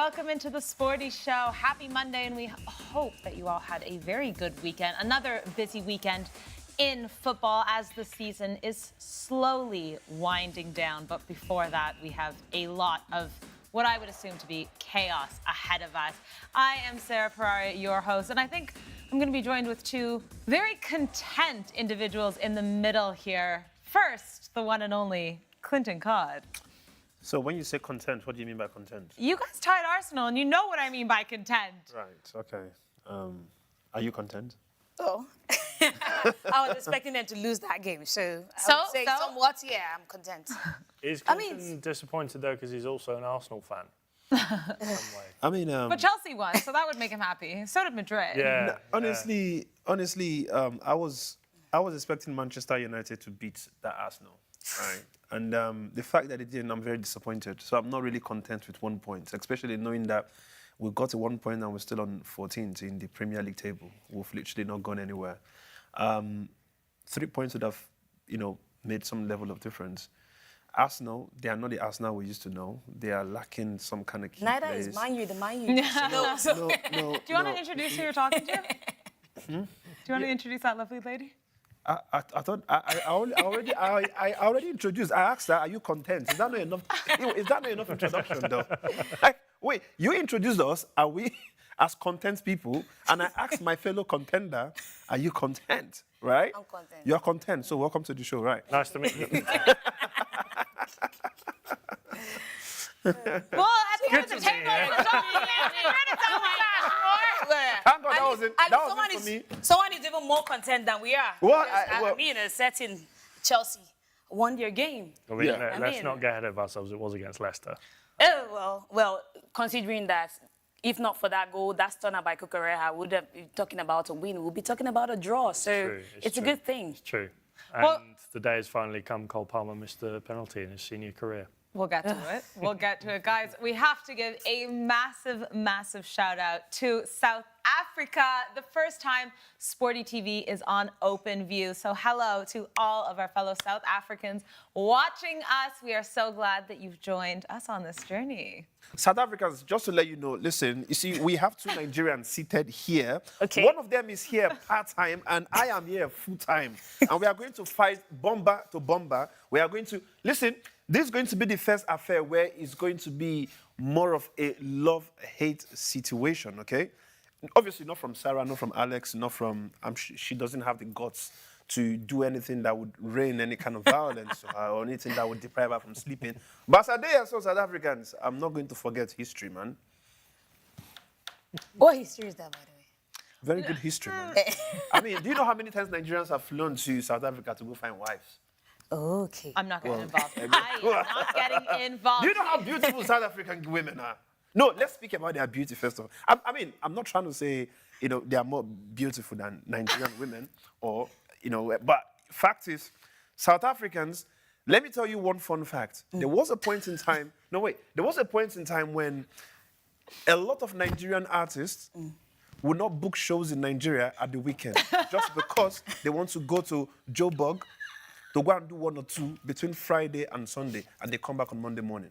welcome into the Sporty Show. Happy Monday, and we hope that you all had a very good weekend. Another busy weekend in football as the season is slowly winding down. But before that, we have a lot of what I would assume to be chaos ahead of us. I am Sara Alex, your host, and I think I'm going to be joined with two very content individuals in the middle here. First, the one and only KlintonCod. So when you say content, what do you mean by content? You guys tied Arsenal, and you know what I mean by content. Right, okay. Are you content? Oh. I was expecting them to lose that game, so I would say somewhat, yeah, I'm content. Is Clinton disappointed, though, because he's also an Arsenal fan? Some way. I mean... but Chelsea won, so that would make him happy. So did Madrid. Yeah. No, honestly, I was expecting Manchester United to beat that Arsenal, right? And the fact that it didn't, I'm very disappointed. So I'm not really content with 1 point, especially knowing that we got to 1 point and we're still on 14th in the Premier League table. We've literally not gone anywhere. 3 points would have, made some level of difference. Arsenal, they are not the Arsenal we used to know. They are lacking some kind of key Neither players. is Man U, the Man U. No. Do you want to introduce who you're talking to? Do you want to introduce that lovely lady? I thought I already introduced. I asked her, "Are you content?" Is that not enough? Is that not enough introduction, though? Wait, you introduced us. Are we as content people? And I asked my fellow contender, "Are you content?" Right? I'm content. You're content. So welcome to the show, right? Nice to meet you. Well, at the end of the table, Thank God that wasn't for me. Someone is even more content than we are. What? I mean, a certain Chelsea won their game. I mean, Yeah. let's not get ahead of ourselves. It was against Leicester. Oh, well, considering that, if not for that goal, that stunner by Cucurella, we would have been talking about a win. We'll be talking about a draw. So it's a good thing. It's true. And Well- the day has finally come. Cole Palmer missed a penalty in his senior career. We'll get to it. We'll get to it. Guys, we have to give a massive, massive shout out to South Africa. The first time Sporty TV is on Open View. So hello to all of our fellow South Africans watching us. We are so glad that you've joined us on this journey. South Africans, just to let you know, listen, you see, we have two Nigerians seated here. Okay. One of them is here part-time, and I am here full-time. And we are going to fight bomber to bomber. We are going to, listen, this is going to be the first affair where it's going to be more of a love-hate situation, okay? Obviously not from Sarah, not from Alex, not from, she doesn't have the guts to do anything that would rain any kind of violence or anything that would deprive her from sleeping. But as a day as well, South Africans, I'm not going to forget history, man. What history is that, by the way? Very good history, man. I mean, do you know how many times Nigerians have flown to South Africa to go find wives? Okay. I'm not getting involved. I am not getting involved. Do you know how beautiful South African women are? No, let's speak about their beauty first of all. I mean, I'm not trying to say, they are more beautiful than Nigerian women or, but fact is, South Africans, let me tell you one fun fact. There was a point in time, there was a point in time when a lot of Nigerian artists would not book shows in Nigeria at the weekend just because they want to go to Joburg to go and do 1 or 2 between Friday and Sunday, and they come back on Monday morning.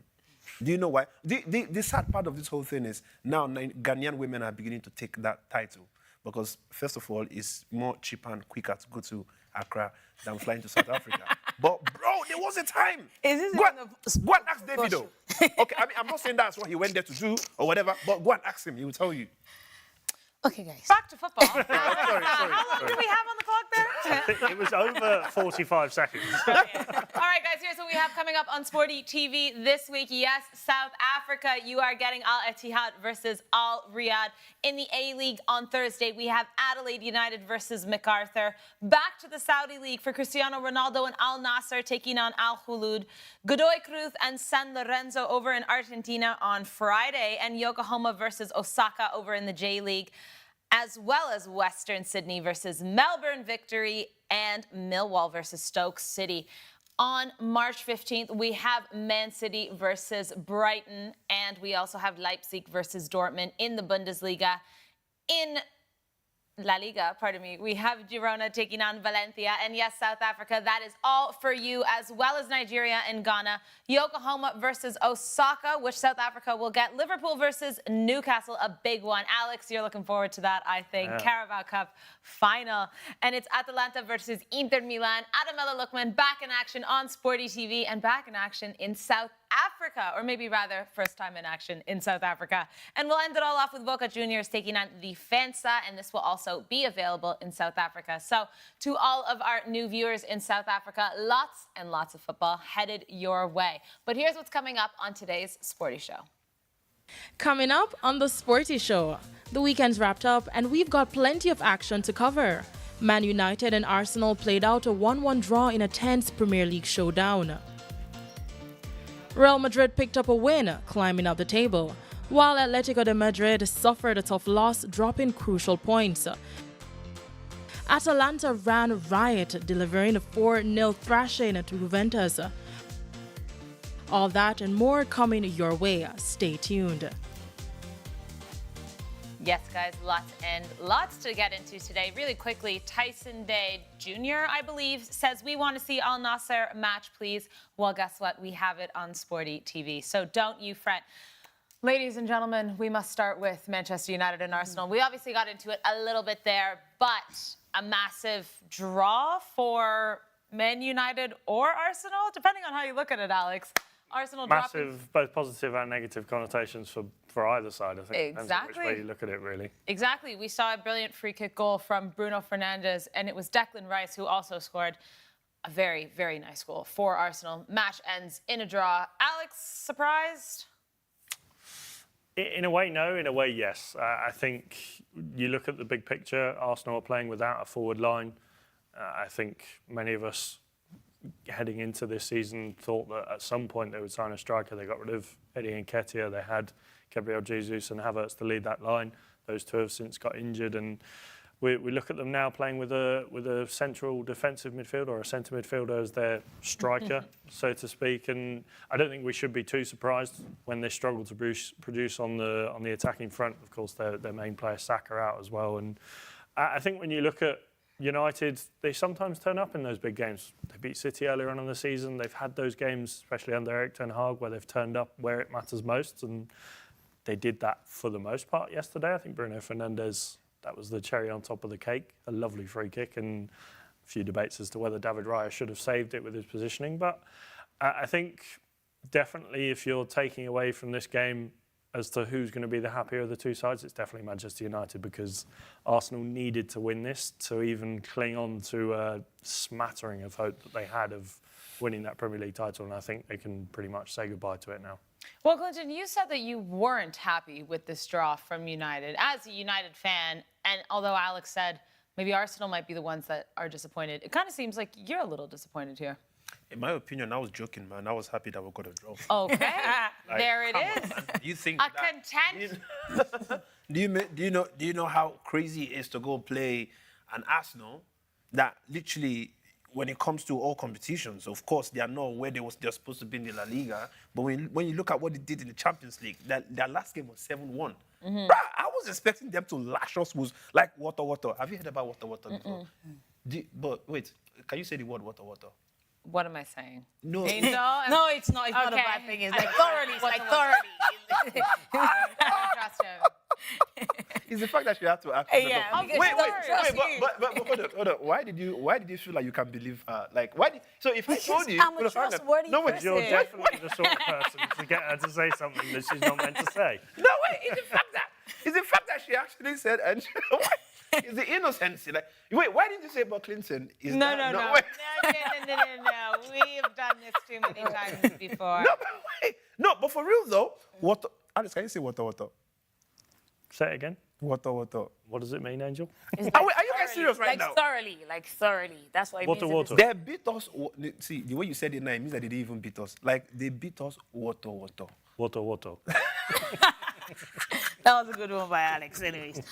Do you know why? The sad part of this whole thing is now Ghanaian women are beginning to take that title because, first of all, it's more cheaper and quicker to go to Accra than flying to South Africa. But, bro, there was a time. Is this go and ask Davido. Okay, I mean, I'm not saying that's what he went there to do or whatever, but go and ask him. He will tell you. Okay, guys. Back to football. Sorry. How long do we have on the clock there? It was over 45 seconds. All right, guys, here's what we have coming up on Sporty TV this week. Yes, South Africa, you are getting Al Ittihad versus Al Riyadh. In the A-League on Thursday, we have Adelaide United versus MacArthur. Back to the Saudi League for Cristiano Ronaldo and Al Nassr taking on Al Khulud. Godoy Cruz and San Lorenzo over in Argentina on Friday. And Yokohama versus Osaka over in the J-League, as well as Western Sydney versus Melbourne Victory and Millwall versus Stoke City. On March 15th, we have Man City versus Brighton, and we also have Leipzig versus Dortmund in the Bundesliga. In La Liga, pardon me. We have Girona taking on Valencia. And yes, South Africa, that is all for you, as well as Nigeria and Ghana. Yokohama versus Osaka, which South Africa will get. Liverpool versus Newcastle, a big one. Alex, you're looking forward to that, I think. Yeah. Carabao Cup final. And it's Atalanta versus Inter Milan. Ademola Lookman back in action on Sporty TV and back in action in South Africa, or maybe rather first time in action in South Africa. And we'll end it all off with Boca Juniors taking on the Defensa, and this will also be available in South Africa. So to all of our new viewers in South Africa, lots and lots of football headed your way. But here's what's coming up on today's Sporty Show. Coming up on the Sporty Show, the weekend's wrapped up and we've got plenty of action to cover. Man United and Arsenal played out a 1-1 draw in a tense Premier League showdown. Real Madrid picked up a win, climbing up the table, while Atletico Madrid suffered a tough loss, dropping crucial points. Atalanta ran riot, delivering a 4-0 thrashing to Juventus. All that and more coming your way. Stay tuned. Yes, guys, lots to get into today. Really quickly, Tyson Day Jr., I believe, says, we want to see Al Nasser match, please. Well, guess what? We have it on Sporty TV, so don't you fret. Ladies and gentlemen, we must start with Manchester United and Arsenal. We obviously got into it a little bit there, but a massive draw for Man United or Arsenal, depending on how you look at it, Alex. Arsenal Massive, both positive and negative connotations for either side, I think. Exactly. Depends on which way you look at it, really. Exactly. We saw a brilliant free kick goal from Bruno Fernandes, and it was Declan Rice who also scored a very, very nice goal for Arsenal. Match ends in a draw. Alex, surprised? In a way, no. In a way, yes. I think you look at the big picture, Arsenal are playing without a forward line. I think many of us heading into this season thought that at some point they would sign a striker. They got rid of Eddie Nketiah. They had Gabriel Jesus and Havertz to lead that line. Those two have since got injured, and we look at them now playing with a central defensive midfielder or a centre midfielder as their striker, so to speak. And I don't think we should be too surprised when they struggle to produce on the attacking front. Of course, their main player Saka out as well. And I think when you look at United, they sometimes turn up in those big games. They beat City earlier on in the season. They've had those games, especially under Erik ten Hag, where they've turned up where it matters most, and they did that for the most part yesterday. I think Bruno Fernandes, that was the cherry on top of the cake. A lovely free kick, and a few debates as to whether David Raya should have saved it with his positioning. But I think definitely if you're taking away from this game as to who's going to be the happier of the two sides, it's definitely Manchester United, because Arsenal needed to win this to even cling on to a smattering of hope that they had of winning that Premier League title, and I think they can pretty much say goodbye to it now. Well, Clinton, you said that you weren't happy with this draw from United. As a United fan, and although Alex said maybe Arsenal might be the ones that are disappointed, it kind of seems like you're a little disappointed here. In my opinion, I was joking, man. I was happy that we got a draw. Okay, there it is. Do you think A content. Do you know how crazy it is to go play an Arsenal that literally, when it comes to all competitions, of course, they are not where they're supposed to be in the La Liga. But when you look at what they did in the Champions League, their last game was 7-1. Bruh, I was expecting them to lash us with like water. Have you heard about water before? But wait, can you say the word water? What am I saying? No. No, it's not. It's not a bad thing. It's like thoroughly. It's like thoroughly. Trust him. It's the fact that you have to ask. Yeah, Wait, trust but hold on. Why did you feel like you can believe her? Like, why? So if I told you, I'm a trustworthy person. You're definitely the sort of person to get her to say something that she's not meant to say. No, wait. It's the fact that she actually said, and it's the innocency. Like, wait, why didn't you say about Clinton? No. Wait. No. We have done this too many times before. No, but wait. No, but for real though, water. Alex, can you say water? Say it again. Water. What does it mean, Angel? Are you guys serious right now? Like thoroughly. That's what it means. Water. They beat us. See, the way you said it now, it means that they didn't even beat us. Like, they beat us water. Water. That was a good one by Alex, anyways.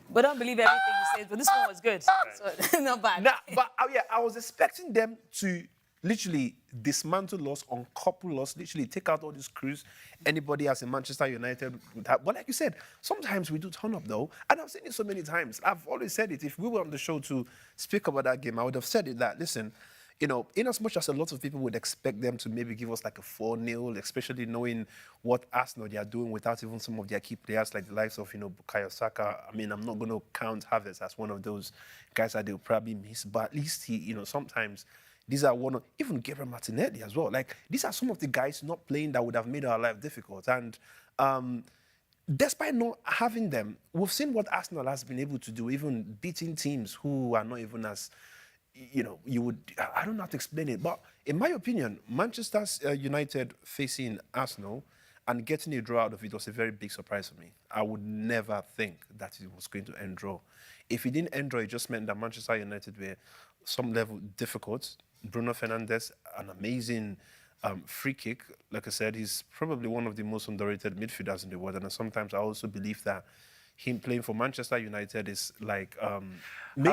But don't believe everything he says. But this one was good. So, not bad. Nah, but I was expecting them to literally dismantle us, uncouple us, literally take out all these crews. Anybody as in Manchester United would have. But like you said, sometimes we do turn up though. And I've seen it so many times. I've always said it. If we were on the show to speak about that game, I would have said it that, listen, you know, in as much as a lot of people would expect them to maybe give us like a 4-0, especially knowing what Arsenal they are doing without even some of their key players like the likes of, you know, Bukayo Saka. I mean, I'm not going to count Havertz as one of those guys that they'll probably miss, but at least he, you know, sometimes these are one of, even Gabriel Martinelli as well. Like, these are some of the guys not playing that would have made our life difficult. And despite not having them, we've seen what Arsenal has been able to do, even beating teams who are not even as, you know, you would, I don't know how to explain it, but in my opinion, Manchester United facing Arsenal and getting a draw out of it was a very big surprise for me. I would never think that it was going to end draw. If it didn't end draw, it just meant that Manchester United were some level difficult. Bruno Fernandes, an amazing free kick. Like I said, he's probably one of the most underrated midfielders in the world. And sometimes I also believe that him playing for Manchester United is like... How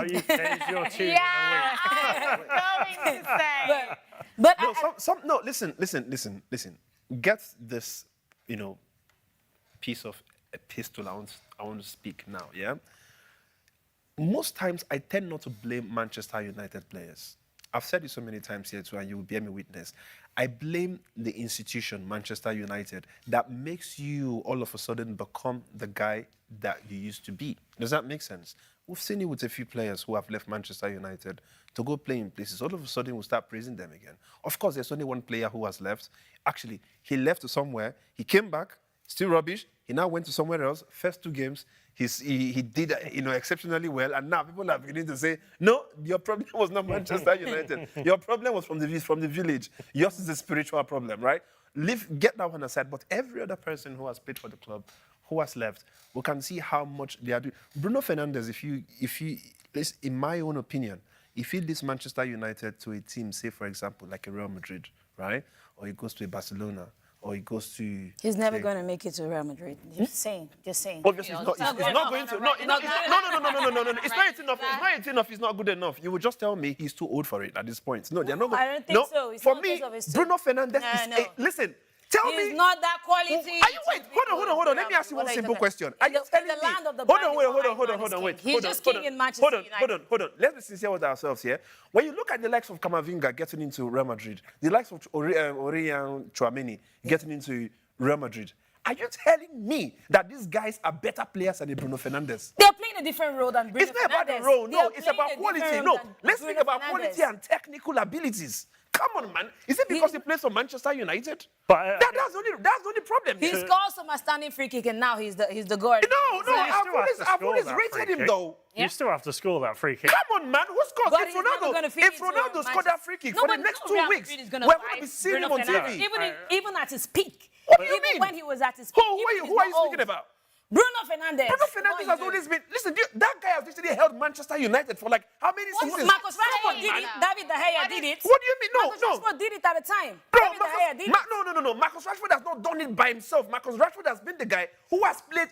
you change your team Yeah, I was going to say. But No, listen. Get this, you know, piece of epistle I want to speak now, yeah? Most times, I tend not to blame Manchester United players. I've said it so many times here too, and you will bear me witness. I blame the institution, Manchester United, that makes you all of a sudden become the guy that you used to be. Does that make sense? We've seen it with a few players who have left Manchester United to go play in places. All of a sudden, we'll start praising them again. Of course, there's only one player who has left. Actually, he left to somewhere. He came back, still rubbish. He now went to somewhere else. First 2 games, he did, you know, exceptionally well. And now people are beginning to say, no, your problem was not Manchester United. Your problem was from the village. Yours is a spiritual problem, right? Get that one aside. But every other person who has played for the club, who has left, we can see how much they are doing. Bruno Fernandes, if you, in my own opinion, if he leads Manchester United to a team, say for example, like a Real Madrid, right? Or he goes to a Barcelona, or he goes to... He's never going to make it to Real Madrid. Just saying. Obviously, he's not going to. No. It's not enough. It's not good enough. You would just tell me he's too old for it at this point. No, they're not going. I don't think so. It's for not me, because of his Bruno Fernandes is... Listen, tell me... He's not that quality. Are you, wait, hold on. Let me ask you one simple question. Are you telling me... land of the Wait. He's just king in Manchester United. Hold on. Let's be sincere with ourselves here. When you look at the likes of Camavinga getting into Real Madrid, the likes of Aurelien Tchouameni getting into Real Madrid, are you telling me that these guys are better players than Bruno Fernandes? They're playing a different role than Bruno Fernandes. It's not about the role. No, it's about quality. No, let's think about quality and technical abilities. Come on, man. Is it because he plays for Manchester United? But That's the only problem. He scored some outstanding free kick, and now he's the guard. No, I've always rated him though. You still have to score that free kick. Come on, man. Who scores? But If Ronaldo scored that free kick for the next 2 weeks, we're going to be seeing him on TV. Even at his peak. What do you mean? When he was at his peak. Who are you speaking about? Bruno Fernandes. Bruno Fernandes has always been... Listen, that guy has literally held Manchester United for like how many seasons? Marcus Rashford did it. David De Gea did it. What do you mean? Marcus Rashford did it at the time. Bro, David De Gea did it. No. Marcus Rashford has not done it by himself. Marcus Rashford has been the guy who has played,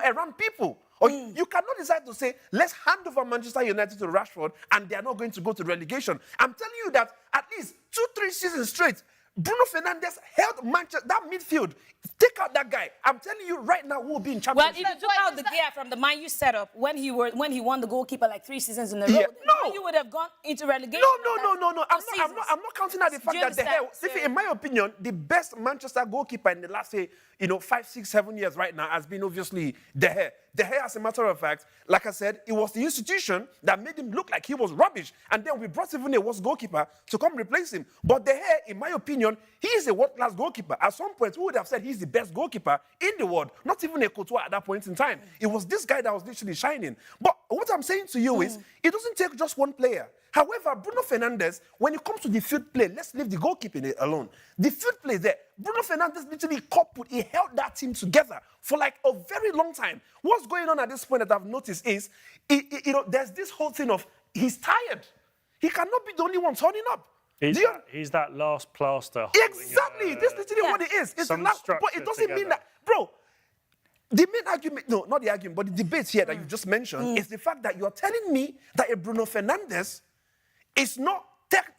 around people. Or you cannot decide to say, let's hand over Manchester United to Rashford and they are not going to go to relegation. I'm telling you that at least 2-3 seasons straight, Bruno Fernandes held Manchester, that midfield. Take out that guy. I'm telling you right now, who will be in championship. Well, if you took out the gear from the Man U setup when he won the goalkeeper like 3 seasons in a row, no. you would have gone into relegation. No. I'm not counting out the fact that De Gea, in my opinion, the best Manchester goalkeeper in the last, 5, 6, 7 years right now has been obviously De Gea. De Gea, as a matter of fact, like I said, it was the institution that made him look like he was rubbish. And then we brought even a worse goalkeeper to come replace him. But De Gea, in my opinion, he is a world-class goalkeeper. At some point, we would have said he's the best goalkeeper in the world. Not even a Courtois at that point in time. It was this guy that was literally shining. But what I'm saying to you is, it doesn't take just one player. However, Bruno Fernandes, when it comes to the field play, let's leave the goalkeeping alone. The field play there, Bruno Fernandes literally he held that team together for like a very long time. What's going on at this point that I've noticed is, there's this whole thing of he's tired. He cannot be the only one turning up. He's that last plaster. Exactly. This is literally what it is. It's the last, but it doesn't mean that, bro. The main argument, no, not the argument, but the debate here that you just mentioned is the fact that you're telling me that a Bruno Fernandes is not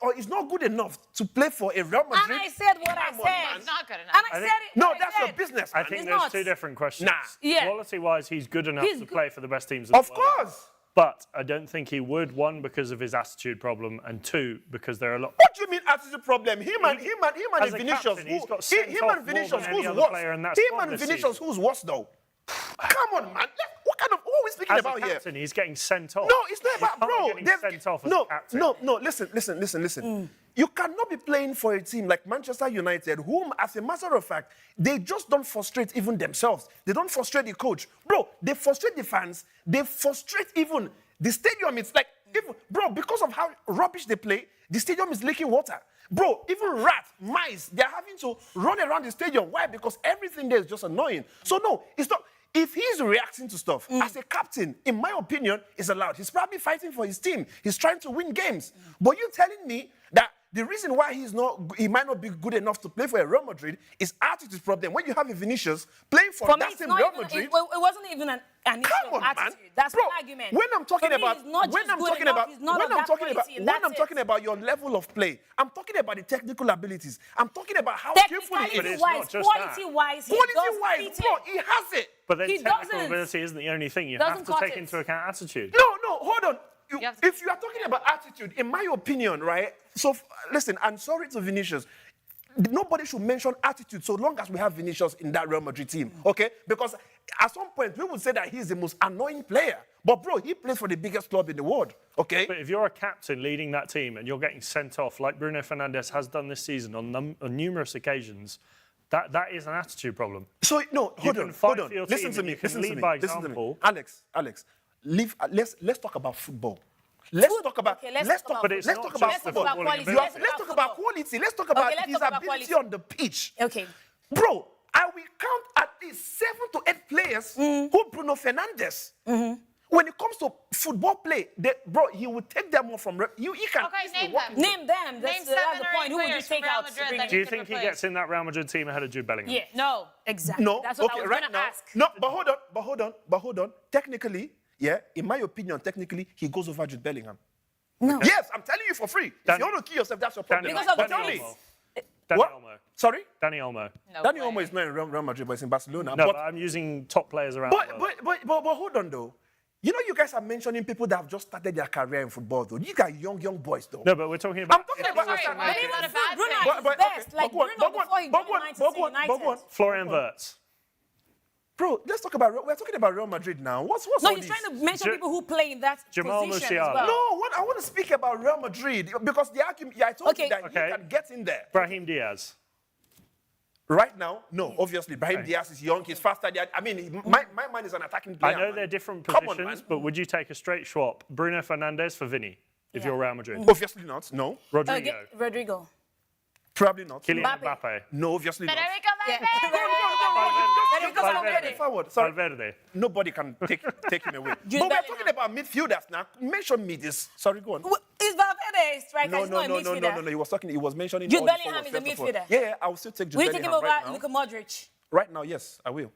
or is not good enough to play for a Real Madrid. And I said what I Come on, said. man. It's not good enough. And I said it. No, what I that's said. your business. I Man. think It's there's not. two different questions. Nah. Yeah. Quality-wise, he's good enough He's to good. play for the best teams in Of the world. course. But I don't think he would, one, because of his attitude problem, and two, because there are a lot... What do you mean attitude problem? Him and as a Vinicius. captain, he's got sent Him off and Vinicius, more than any who's other worse? player in that Him squad and this Vinicius, season. who's worse though? Come on, man. What kind of? Who are we speaking As about a here? captain, he's getting sent off. No, it's not You about can't bro. getting they've- sent off as no, a captain. no. Listen. You cannot be playing for a team like Manchester United, whom, as a matter of fact, they just don't frustrate even themselves. They don't frustrate the coach, bro. They frustrate the fans. They frustrate even the stadium. It's like, because of how rubbish they play, the stadium is leaking water. Bro, even rats, mice, they're having to run around the stadium. Why? Because everything there is just annoying. So no, it's not. If he's reacting to stuff, as a captain, in my opinion, is allowed. He's probably fighting for his team. He's trying to win games. But you telling me that the reason why he might not be good enough to play for a Real Madrid is attitude problem. When you have a Vinicius playing for For me, that it's same not Real even, Madrid, it wasn't even an issue come of on, attitude. man. That's Bro, an argument. when I'm talking For me, about he's not when just I'm good talking enough, about he's not when of I'm that talking about quality, and when that's I'm it. talking about your level of play, I'm talking about the technical abilities. I'm talking about how skillful he But is. it's not Technically-wise, just that. quality-wise, he does Quality-wise, beat bro, it. he has it. But then He technical doesn't. ability isn't the only thing. You Doesn't have to cut take it. into account attitude. No, hold on. You have to- If you are talking about attitude, in my opinion, right? So listen, I'm sorry to Vinicius. Nobody should mention attitude so long as we have Vinicius in that Real Madrid team, okay? Because at some point, we would say that he's the most annoying player. But, bro, he plays for the biggest club in the world, okay? But if you're a captain leading that team and you're getting sent off, like Bruno Fernandes has done this season on numerous occasions, that is an attitude problem. So, no, hold can on. fight for your Listen team to and me. you can Listen to lead me. by Listen to me. example. Alex, let's talk about football. Let's talk about Okay, let's let's talk talk about But it's let's not talk just about the football. footballing quality. ability. Let's talk about quality. Let's talk about let's his talk about ability quality. on the pitch. Okay. Bro, I will count at least 7 to 8 players who Bruno Fernandes. When it comes to football play, bro, he will take them more from you. He can Okay, easily name walk them. into- Name them. That's, Name that's 7 the or 8 point. Who would you players from take Real out? Madrid to bring that in? Do you could think he replace. gets in that Real Madrid team ahead of Jude Bellingham? Yeah. No. Exactly. No, That's what okay, I was right going now. to ask. No, but hold on. Technically, yeah, in my opinion, technically, he goes over Jude Bellingham. No. Yes, I'm telling you for free. If Danny- you want to kill yourself, that's your problem. Because of the But tell me, pace. Danny what? Olmo. Sorry? Danny Olmo. No Danny way. Olmo is not in Real Madrid, but he's in Barcelona. No, but I'm using top players around the world. But hold on, though. You know, you guys are mentioning people that have just started their career in football, though. You guys young boys, though. No, but we're talking about... I'm talking about... Sorry, I'm but talking- he's not a bad Bruno thing. is best. Like but go on, Bruno before he joined United. Florian Wirtz. Bro, let's talk about... We're talking about Real Madrid now. What's No, all he's this? trying to mention Ja- people who play in that Jamal position Musiala. as well. No, I want to speak about Real Madrid because the argument... Yeah, I told Okay. you that Okay. he can get in there. Brahim Diaz. Right now, no. Obviously, Brahim Diaz is young. He's faster. I mean, my man is an attacking player. I know man. they're different Come on, positions, man. but would you take a straight swap? Bruno Fernandes for Vinny, if you're Real Madrid. Obviously not. No. Rodrigo. Rodrigo. Probably not. Kylian Mbappe. Mbappe. No, obviously not. Federico Yeah. Valverde. Federico Valverde. Forward. Sorry. Valverde. Nobody can take him away. Jude But we're Bellingham. talking about midfielders now. Mention me this. Sorry, go on. Is Valverde a striker? No, He's not a midfielder. He was mentioning Jude all the Bellingham forwards, is a first of all. midfielder. Yeah, I will still take Jude Will you take him Bellingham over right now. Luka Modric? Right now, yes, I will.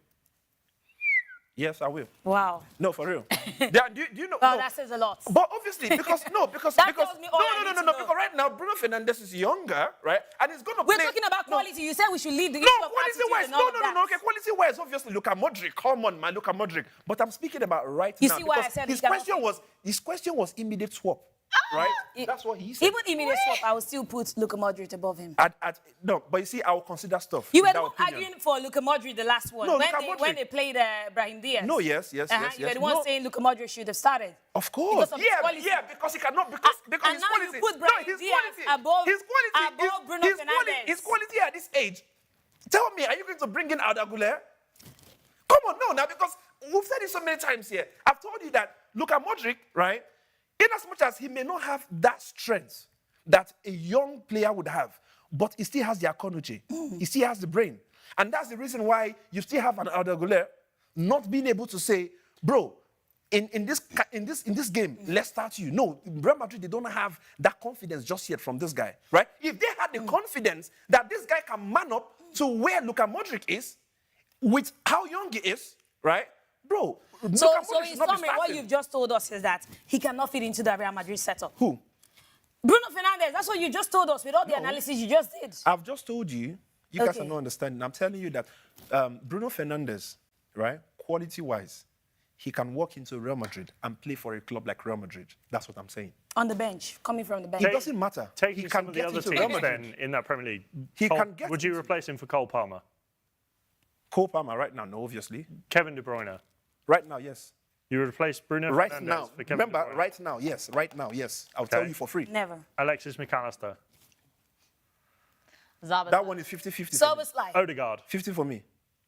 Yes, I will. Wow. No, for real. Do you know? Oh, no. that says a lot. But obviously, because That because tells me all I need to know. because right now Bruno Fernandes is younger, right, and he's gonna We're play. talking about quality. You said we should leave the No, issue of quality attitude wise. and all of that. No. Okay, quality wise, obviously, look at Modric. Come on, man, look at Modric. But I'm speaking about right You now. see why I because said his he cannot question was immediate swap, right? That's what he said. Even immediate swap, I would still put Luka Modric above him. No, but you see, I will consider stuff. You were in the that one opinion. arguing for Luka Modric the last one. No, when, Luka they, Modric. when they played Brahim Diaz. No, yes. You were the one No. saying Luka Modric should have started. Of course. Because of his quality. Yeah, because he cannot because And his now quality. you put Brahim his Diaz quality, above- his quality, above Bruno Fernandes. His quality at this age. Tell me, are you going to bring in Arda Güler? Come on, no, now because we've said it so many times here. I've told you that look at Modric, right? In as much as he may not have that strength that a young player would have, but he still has the economy. He still has the brain. And that's the reason why you still have an Arda Güler not being able to say, bro, in this game, let's start you. No, Real Madrid, they don't have that confidence just yet from this guy, right? If they had the confidence that this guy can man up to where Luka Modric is, with how young he is, right, bro? So Luka Modric in should not be summary, what starting. you've just told us is that he cannot fit into the Real Madrid setup. Who? Bruno Fernandes, that's what you just told us with all the analysis you just did. I've just told you. You guys are Okay. not understanding. I'm telling you that Bruno Fernandes, right, quality-wise, he can walk into Real Madrid and play for a club like Real Madrid. That's what I'm saying. On the bench, coming from the bench. It doesn't matter. He Taking can some of the get other into Real teams Madrid. then in that Premier League. He can get Would you into- replace him for Cole Palmer? Cole Palmer right now, no, obviously. Kevin De Bruyne? Right now, yes. You would replace Bruno Right Fernandes now. for Kevin De Remember, Bruyne? right now, yes. Right now, yes. I'll tell Okay. you for free. Never. Alexis McAllister? Zabas. That one is 50-50 for me. Soberslide. Odegaard? 50 for me.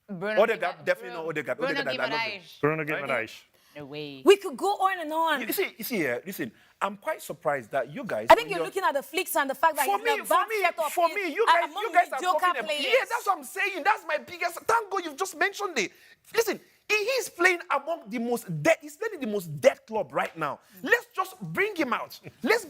Bruno Odegaard, definitely not Odegaard. Bruno Odegaard, I love him. Guimaraes. Bruno Guimaraes? No way. We could go on and on. You see, listen, I'm quite surprised that you guys... I think when you're you're- looking at the flicks and the fact that For he's me, in a bad setup for in- me, you among guys are mediocre talking about... players. Yeah, that's what I'm saying. That's my biggest... Thank God you've just mentioned it. Listen, he's playing among the most dead... He's playing in the most dead club right now. Let's just bring him out. Let's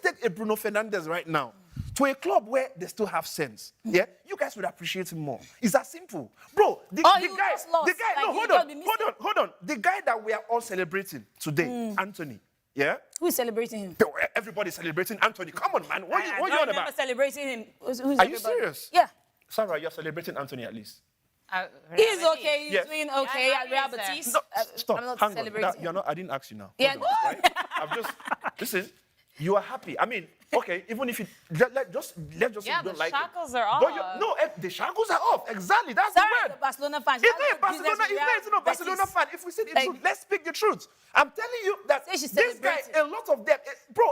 take a Bruno Fernandes right now to a club where they still have sense. Yeah? You guys would appreciate him more. It's that simple. Bro, the Oh, guy... you just lost. The guy... Like, No, you hold just on, be missing. hold on. The guy that we are all celebrating today, Anthony, yeah? Who's celebrating him? Everybody's celebrating Anthony. Come on, man. What I you don't on remember about? celebrating him. Who's Are you everybody? serious? Yeah. Sarah, you're celebrating Anthony at least. He's okay. He's Yes. doing okay Yeah, at Real he's there. Betis. No, I'm stop. not Hang on. celebrating. You're not. I didn't ask you now. Yeah. Hold on, right? I've just listen. You are happy. I mean, okay. Even if you let's just say Yeah, you don't the like shackles it. are But off. the shackles are off. Exactly. That's Sorry, the the word. Barcelona fan. It's not a Barcelona. It's not a Barcelona fan. If we say the Like- truth, let's speak the truth. I'm telling you that Say she's this guy, celebrating. a lot of them, bro.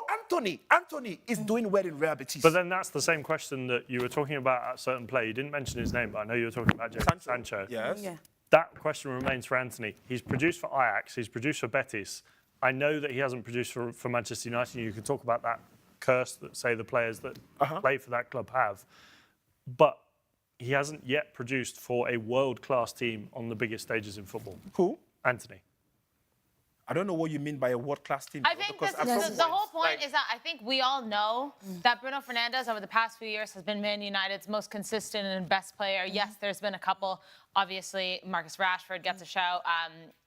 Anthony is doing well in Real Betis. But then that's the same question that you were talking about at a certain player. You didn't mention his name, but I know you were talking about Jadon Sancho. Yes. Yeah. That question remains for Anthony. He's produced for Ajax. He's produced for Betis. I know that he hasn't produced for Manchester United. You can talk about that curse that, say, the players that play for that club have. But he hasn't yet produced for a world-class team on the biggest stages in football. Who? Anthony. I don't know what you mean by a world-class team. I think because this at is some the whole point like- is that I think we all know that Bruno Fernandes over the past few years has been Man United's most consistent and best player. Yes, there's been a couple. Obviously, Marcus Rashford gets a shout.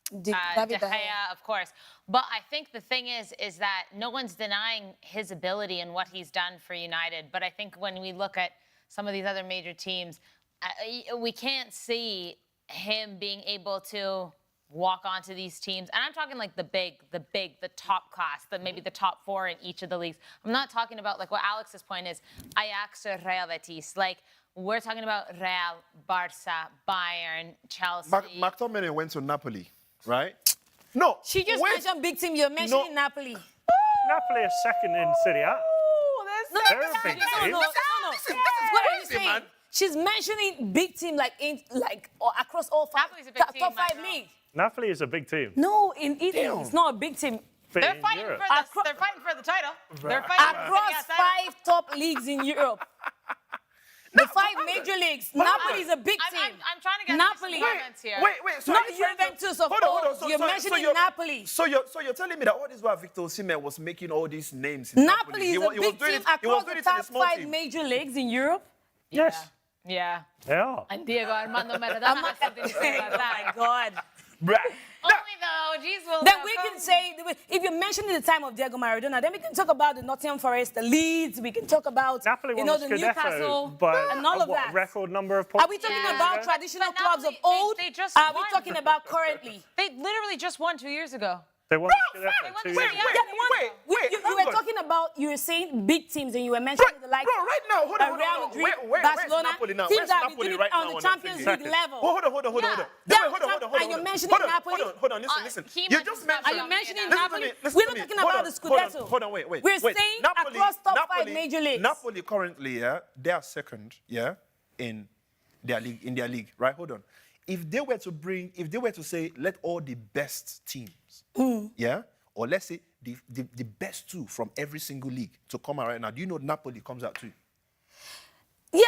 De David De Gea, Gea. of course. But I think the thing is that no one's denying his ability and what he's done for United. But I think when we look at some of these other major teams, we can't see him being able to walk onto these teams. And I'm talking like the top class, maybe the top four in each of the leagues. I'm not talking about like what Alex's point is, Ajax or Real Betis. Like, we're talking about Real, Barca, Bayern, Chelsea. McTominay went to Napoli, right? No. She just wait. mentioned big team. You're mentioning Napoli. Napoli are second in Serie A. No, They're a big team. no. This is What are you crazy, saying? man. She's mentioning big team or across all five, Napoli's a big team, top I five know. leagues. Napoli is a big team. No, in Italy, Damn. it's not a big team. But They're in fighting, Europe, they're fighting for the title. They're fighting for the Across title. five top leagues in Europe. The five major leagues. Napoli is a big team. I'm trying to get Napoli. some comments here. Wait. So Not are you trying to- Juventus, of Hold on. course. You're mentioning Napoli. So you're telling me that all this while Victor Osimhen was making all these names in Napoli is a big team across the top five major leagues in Europe. yes, Yeah. they are. And Diego Armando Maradona has something to say about Oh that. my God. Only the OGs will Then know. we can say, if you're mentioning the time of Diego Maradona, then we can talk about the Nottingham Forest, the Leeds, we can talk about, Napoli won the the Newcastle, Scudetto by and all of that. record number of points. Are we talking Yeah. about traditional But clubs of Napoli, old? they just Are we won. talking about currently? They literally just won 2 years ago. They won the Scudetto won 2 the years Serie A. ago. Wait. You hang were on. talking about, you were saying big teams, and you were mentioning the likes Bro, right now, hold on. Real Madrid, Where's Barcelona, Napoli now? teams Where's that are Napoli doing right it on now the that Champions thing? League level. Hold on. Yeah. Wait, Yeah, hold on. and you're mentioning Napoli? Hold on, listen. He You mentioned just Napoli. mentioned. Are you mentioning Listen Napoli? Listen We're to not me. talking Hold about on, the Scudetto. Hold on, wait. We're saying across top five major leagues. Napoli currently, yeah, they are second, yeah, in their league, right? Hold on. If they were to say, let all the best teams, yeah, or let's say the best two from every single league to come out right now, do you know Napoli comes out too? Yeah,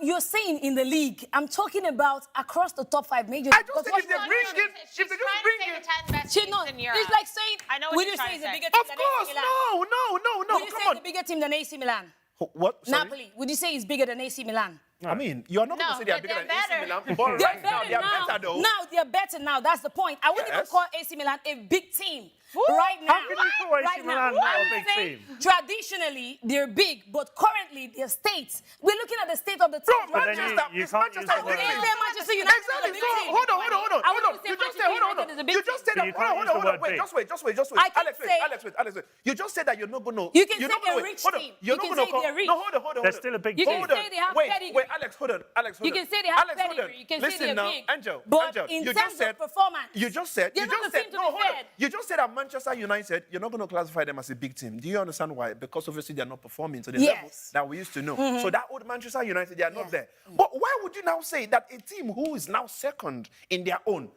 you're saying in the league. I'm talking about across the top five major I leagues. just Because think if what- they bring it, She's if they trying just to bring say it. the 10 best She, teams no, in Europe. it's like saying, I know what will you're you say trying it's to a say. bigger team Of than course, AC Milan? no. Would you Come say on. it's a bigger team than AC Milan? What? Sorry? Napoli, would you say it's bigger than AC Milan? I mean, you're not going No, to say they're but bigger they're than AC better. Milan, but They're right now they're better though. Now they're better now. That's the point. I wouldn't even Yes. call AC Milan a big team. Right now. How can you call AC right Milan now, not I a would big say team? Traditionally, they're big, but currently, they're states. We're looking at the state of the team. Bro, But then Manchester, you it's can't Manchester use the is a big word- They team. say Manchester United is a Exactly. big So team. hold on. I You wouldn't say just said, Manchester hold on. United is a big You just said But that. you can't use the Hold word on. Wait, big. just wait. I can say- Alex, wait. You just said that you're not gonna. You can you're say not gonna they're wait. rich Hold on. team. You're You not can gonna say call. they're rich. No, hold on. They're still a big You team. can Hold on. say they have Wait, pedigree. Alex, hold on. You can say they have Alex, hold on. pedigree. You can say Listen they're now, big. Angel. But Angel, in you terms just said. of performance, You just said. they're You not just the said. team to No, be hold on. fed. You just said that Manchester United, you're not going to classify them as a big team. Do you understand why? Because obviously they're not performing to the level Yes. that we used to know. So that old Manchester United, they are not Yeah. there. But why would you now say that a team who is now second in their own,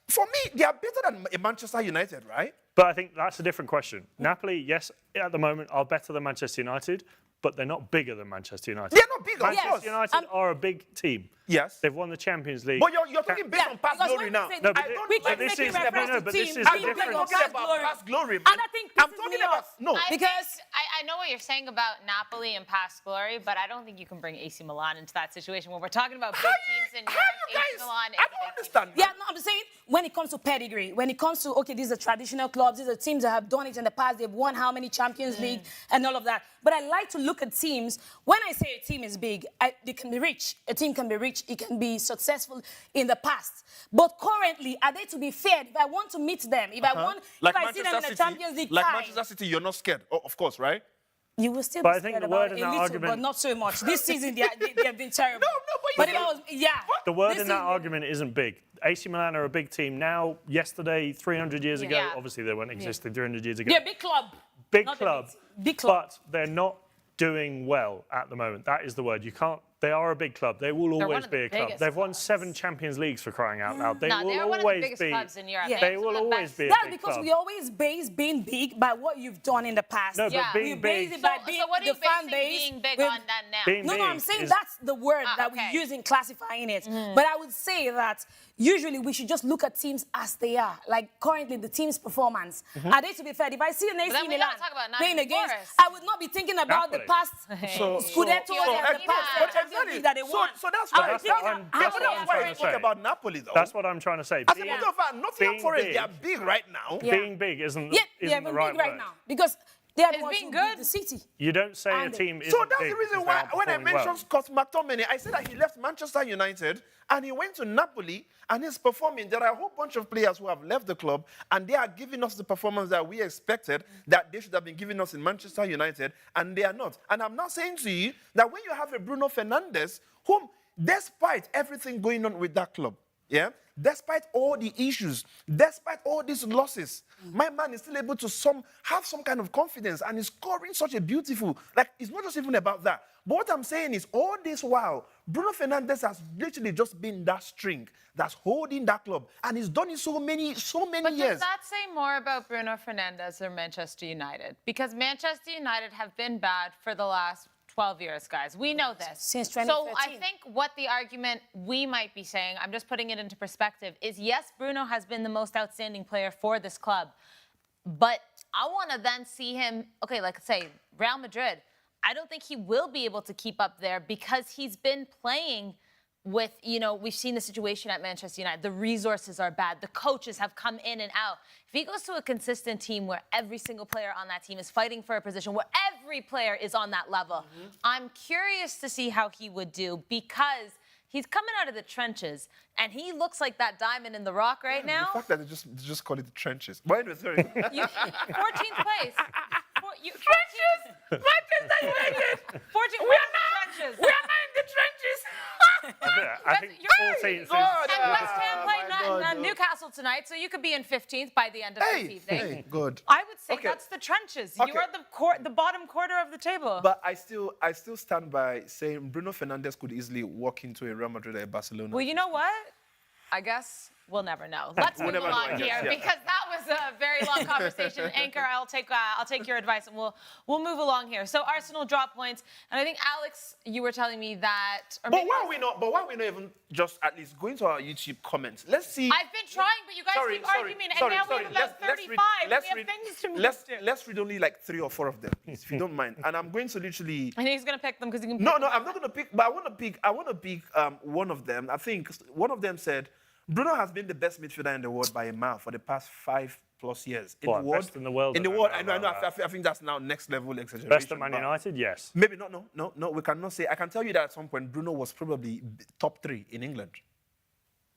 for me, they are better than a Manchester United, right? But I think that's a different question. Napoli, yes, at the moment are better than Manchester United, but they're not bigger than Manchester United. They're not big, of Manchester course. United are a big team. Yes. They've won the Champions League. But you're talking based Yeah, on past because glory when now. we say No, that, but I don't we like- keep this making is- reference no, to but this teams is the being big difference. on I'm talking past about glory. past glory. And I think I'm pisses talking me about off. no. Because I know what you're saying about Napoli and past glory, but I don't think you can bring AC Milan into that situation when we're talking about big teams in How Europe. you AC guys? Milan is I a don't big team. understand. yeah, no, I'm saying when it comes to pedigree, when it comes to, okay, these are traditional clubs, these are teams that have done it in the past, they've won how many Champions League and all of that. But I like to look at teams, when I say a team is big, they can be rich. A team can be rich, it can be successful in the past. But currently, are they to be fed? If I want to meet them, if I want, Like if I see them in the Champions League like tie, Manchester City, you're not scared, of course, right? you will still But be I think scared the about word it in a that little, argument- but not so much. This season, they have been terrible. but if I was, yeah. The word This in that season- argument isn't big. AC Milan are a big team now. Yesterday, 300 years ago, Yeah. obviously they weren't existed 300 years ago. They're a big club. Big Not a club, big club. but they're not doing well at the moment. That is the word. You can't. They are a big club. They will one always of the be a club. biggest They've won clubs. 7 Champions Leagues for crying out loud. They No, will they're one of the always biggest be. clubs in Europe. Yeah. They have some will of the always best. be a That's big because club. we always base being big by what you've done in the past. No, but Yeah. being We big. base it by So what are you the fan basing base. being big with- on then now? Being No, I'm big saying is- that's the word Ah, that okay. we use in classifying it. But I would say that usually we should just look at teams as they are. Like currently the team's performance. Are they to be fed? If I see an AC then we Milan gotta talk about playing Nottingham against, Forest. I would not be thinking about the Napoli. past Scudetto so and the exactly. past But Champions League that they won. So that's I why. would That's think what I'm- how that's they what are I'm why trying I to spoke say. about Napoli, though. That's what I'm trying to say. As a matter of fact, Nottingham being Forest, big- they are big right now. Yeah. Being big isn't Yeah, isn't but the right big right word. now because they are the It's ones being who beat good. the City. You don't say a And- team isn't So that's big the reason because why they're when I performing mentioned well. Scott McTominay, I said that he left Manchester United and he went to Napoli and he's performing. There are a whole bunch of players who have left the club and they are giving us the performance that we expected that they should have been giving us in Manchester United, and they are not. And I'm not saying to you that when you have a Bruno Fernandes, whom, despite everything going on with that club, yeah, despite all the issues, despite all these losses, my man is still able to have some kind of confidence and is scoring such a beautiful, like, it's not just even about that. But what I'm saying is, all this while, Bruno Fernandes has literally just been that string that's holding that club, and he's done it so many But years. does that say more about Bruno Fernandes or Manchester United? Because Manchester United have been bad for the last 12 years, guys. We know this. Since So I 2013. think what the argument we might be saying, I'm just putting it into perspective, is yes, Bruno has been the most outstanding player for this club. But I want to then see him, okay, like say Real Madrid. I don't think he will be able to keep up there because he's been playing with, we've seen the situation at Manchester United. The resources are bad. The coaches have come in and out. If he goes to a consistent team where every single player on that team is fighting for a position, where every player is on that level, I'm curious to see how he would do because he's coming out of the trenches and he looks like that diamond in the rock right now. The fact that they just call it the trenches. But anyway, sorry. 14th place. Trenches! Manchester United! 14th. We are not trenches. We are not in the trenches! I think You're 14th is... God, And West Ham play my God. Newcastle tonight, so you could be in 15th by the end of this evening. Hey, good. I would say Okay. that's the trenches. Okay. You are the bottom quarter of the table. But I still stand by saying Bruno Fernandes could easily walk into a Real Madrid or a Barcelona. Well, you know what? I guess we'll never know. Let's We'll move never know, along I guess, here yeah. because that was a very long conversation. Anchor, I'll take your advice and we'll move along here. So Arsenal drop points, and I think Alex, you were telling me that. Or But maybe why are we not even just at least going to our YouTube comments? Let's see. I've been trying, but you guys keep arguing, and now we have about 35. We have things to move to. Let's read only like 3 or 4 of them, please, if you don't mind. And I'm going to literally. And he's gonna pick them because he can. No, I'm not going to pick. But I want to pick one of them. I think one of them said Bruno has been the best midfielder in the world by a mile for the past 5 plus years. What, best in the world? In the I don't world, know I know. about that. I think that's now next level exaggeration. Best at Man but United, yes. Maybe no. We cannot say. I can tell you that at some point Bruno was probably top 3 in England.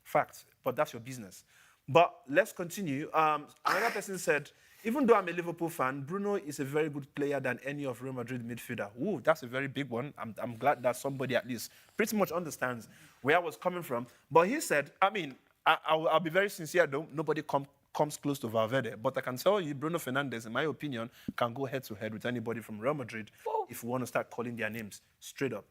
Fact, but that's your business. But let's continue. Another person said, even though I'm a Liverpool fan, Bruno is a very good player than any of Real Madrid midfielder. Ooh, that's a very big one. I'm glad that somebody at least pretty much understands where I was coming from. But he said, I mean, I'll be very sincere though, nobody comes close to Valverde. But I can tell you, Bruno Fernandes, in my opinion, can go head-to-head with anybody from Real Madrid if we want to start calling their names straight up.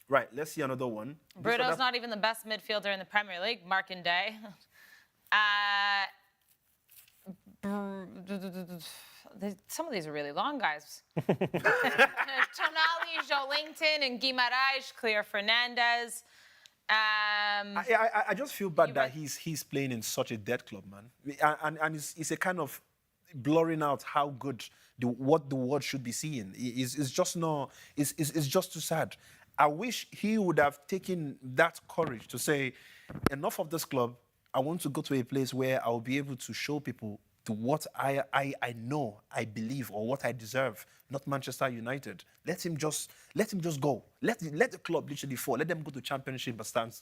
Right, let's see another one. Bruno's not even the best midfielder in the Premier League, Markinde. Some of these are really long, guys. Tonali, Joelinton, and Guimarães, Clear Fernandez. I just feel bad that he's playing in such a dead club, man. And it's a kind of blurring out how good what the world should be seeing. It's just not. It's just too sad. I wish he would have taken that courage to say, enough of this club. I want to go to a place where I'll be able to show people to what I know, I believe, or what I deserve. Not Manchester United. Let him just go. Let the club literally fall. Let them go to Championship and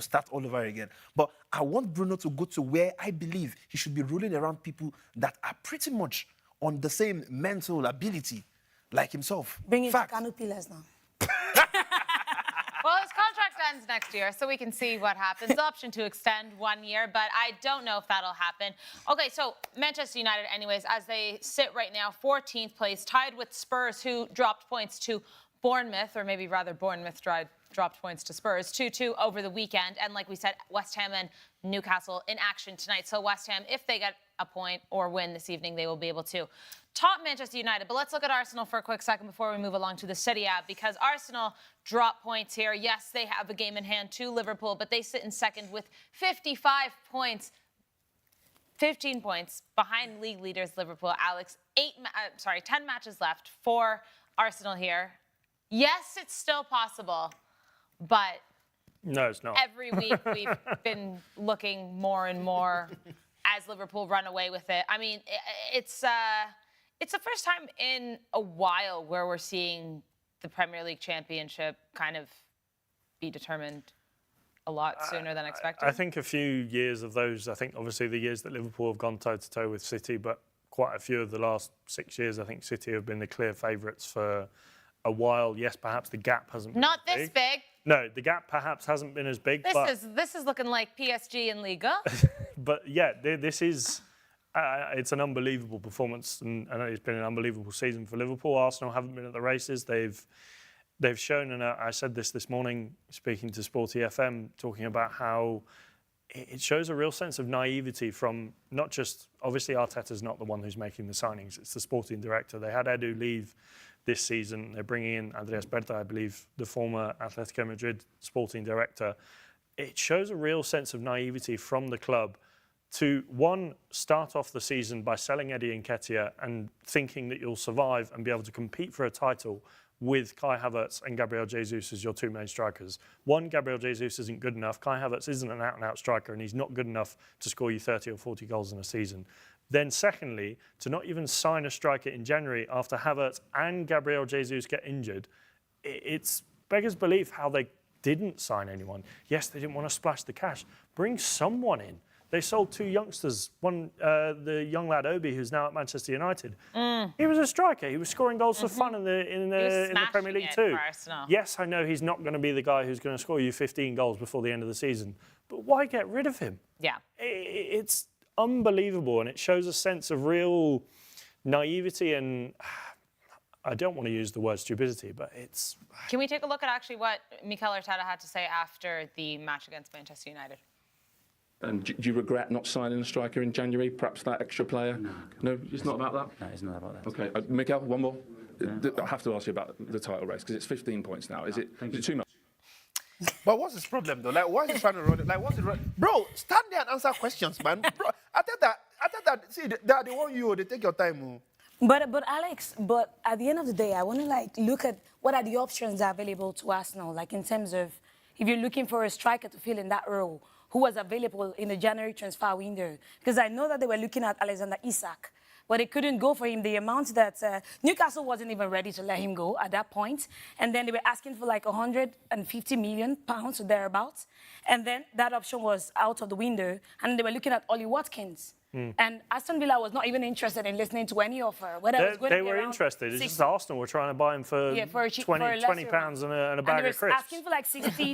start all over again. But I want Bruno to go to where I believe he should be ruling around people that are pretty much on the same mental ability like himself. Bring in Kanu Pillars now. Well, his contract ends next year, so we can see what happens. The option to extend 1 year, but I don't know if that'll happen. Okay, so Manchester United, anyways, as they sit right now, 14th place, tied with Spurs, who dropped points to Bournemouth, or maybe rather Bournemouth dropped points to Spurs, 2-2 over the weekend. And like we said, West Ham and Newcastle in action tonight. So West Ham, if they get a point or win this evening, they will be able to top Manchester United. But let's look at Arsenal for a quick second before we move along to the Serie A, because Arsenal drop points here. Yes, they have a game in hand to Liverpool, but they sit in second with 55 points. 15 points behind league leaders Liverpool. Alex, 10 matches left for Arsenal here. Yes, it's still possible, but no, it's not. Every week we've been looking more and more as Liverpool run away with it. I mean, it's the first time in a while where we're seeing the Premier League championship kind of be determined a lot sooner than expected. I think a few years of those, I think obviously the years that Liverpool have gone toe-to-toe with City, but quite a few of the last 6 years, I think City have been the clear favourites for a while. Yes, perhaps the gap hasn't been Not as this big. big. No, the gap perhaps hasn't been as big. This is looking like PSG in Liga. But yeah, this is it's an unbelievable performance, and it's been an unbelievable season for Liverpool. Arsenal haven't been at the races. They've shown, and I said this morning, speaking to Sporty FM, talking about how it shows a real sense of naivety from not just, obviously Arteta's not the one who's making the signings, it's the sporting director. They had Edu leave this season. They're bringing in Andreas Berta, I believe, the former Atletico Madrid sporting director. It shows a real sense of naivety from the club to, one, start off the season by selling Eddie Nketiah and thinking that you'll survive and be able to compete for a title with Kai Havertz and Gabriel Jesus as your two main strikers. One, Gabriel Jesus isn't good enough. Kai Havertz isn't an out-and-out striker, and he's not good enough to score you 30 or 40 goals in a season. Then secondly, to not even sign a striker in January after Havertz and Gabriel Jesus get injured, it's beggars belief how they didn't sign anyone. Yes, they didn't want to splash the cash. Bring someone in. They sold two youngsters. One, the young lad Obi, who's now at Manchester United. He was a striker. He was scoring goals for fun in the Premier League too. Yes, I know he's not going to be the guy who's going to score you 15 goals before the end of the season. But why get rid of him? Yeah. It's unbelievable, and it shows a sense of real naivety and I don't want to use the word stupidity, but it's... Can we take a look at actually what Mikel Arteta had to say after the match against Manchester United? And do you regret not signing a striker in January? Perhaps that extra player? No, it's not about that? No, it's not about that. Okay, Mikel, one more. I have to ask you about the title race, because it's 15 points now. Is it too much? But what's his problem, though? Like, why is he trying to run it? Like, what's it run? Bro, stand there and answer questions, man. Bro, I thought that, see, they want you, they take your time. But Alex, at the end of the day, I want to look at what are the options that are available to Arsenal, in terms of if you're looking for a striker to fill in that role, who was available in the January transfer window. Because I know that they were looking at Alexander Isak, but they couldn't go for him. The amount that Newcastle wasn't even ready to let him go at that point. And then they were asking for like £150 million or thereabouts. And then that option was out of the window. And they were looking at Ollie Watkins. And Aston Villa was not even interested in listening to any offer. Whether it was going to They be were around interested. It's 60 just Arsenal were trying to buy him for, for a cheap, 20 for a lesser pounds and amount. a bag and of crisps. asking for like 60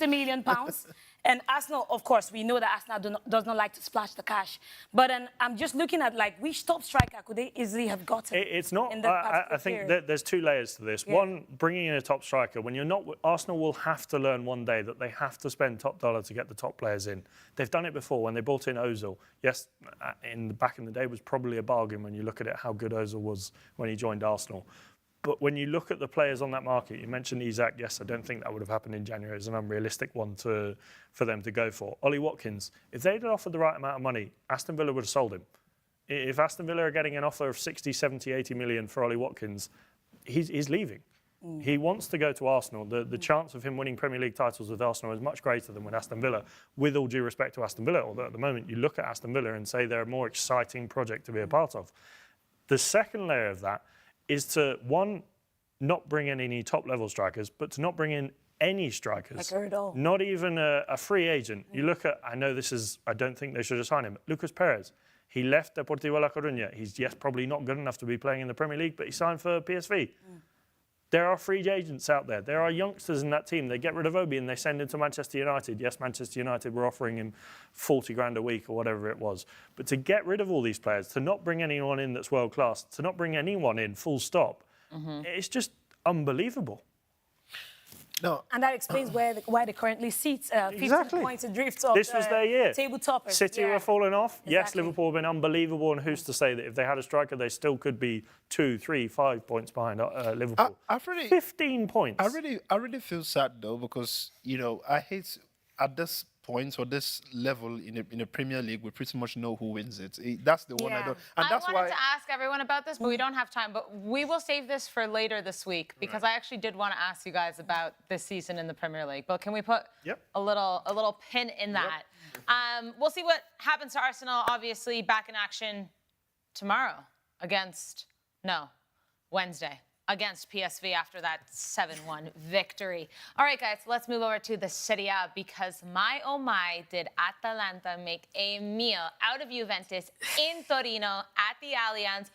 million pounds. And Arsenal, of course, we know that Arsenal does not like to splash the cash. But I'm just looking at like which top striker could they easily have gotten? It's not. In that I think period? there's two layers to this. Yeah. One, bringing in a top striker. When you're not, Arsenal will have to learn one day that they have to spend top dollar to get the top players in. They've done it before when they brought in Ozil. Yes, back in the day was probably a bargain when you look at it how good Ozil was when he joined Arsenal. But when you look at the players on that market, you mentioned Isak. Yes, I don't think that would have happened in January. It's an unrealistic one for them to go for. Ollie Watkins, if they'd offered the right amount of money, Aston Villa would have sold him. If Aston Villa are getting an offer of 60, 70, 80 million for Ollie Watkins, he's leaving. He wants to go to Arsenal. The chance of him winning Premier League titles with Arsenal is much greater than with Aston Villa, with all due respect to Aston Villa, although at the moment you look at Aston Villa and say they're a more exciting project to be a part of. The second layer of that is to, one, not bring in any top-level strikers, but to not bring in any strikers. Like Erdal. Not even a free agent. You look at, I don't think they should have signed him, Lucas Perez. He left Deportivo La Coruña. He's, yes, probably not good enough to be playing in the Premier League, but he signed for PSV. There are free agents out there. There are youngsters in that team. They get rid of Obi and they send him to Manchester United. Yes, Manchester United were offering him 40 grand a week or whatever it was. But to get rid of all these players, to not bring anyone in that's world class, to not bring anyone in full stop, it's just unbelievable. No. And that explains why they currently sit 15 points adrift of This was their year. Table toppers. City were falling off. Exactly. Yes, Liverpool have been unbelievable, and who's to say that if they had a striker, they still could be 2, 3, 5 points behind Liverpool. 15 points. I really feel sad though, because I hate at this point or this level in a Premier League, we pretty much know who wins it. That's the one I don't. And that's I wanted to ask everyone about this, but we don't have time. But we will save this for later this week because I actually did want to ask you guys about this season in the Premier League. But can we put a little pin in that? We'll see what happens to Arsenal. Obviously, back in action tomorrow Wednesday. Against PSV after that 7-1 victory. All right, guys, let's move over to the Serie A because my oh my did Atalanta make a meal out of Juventus in Torino at the Allianz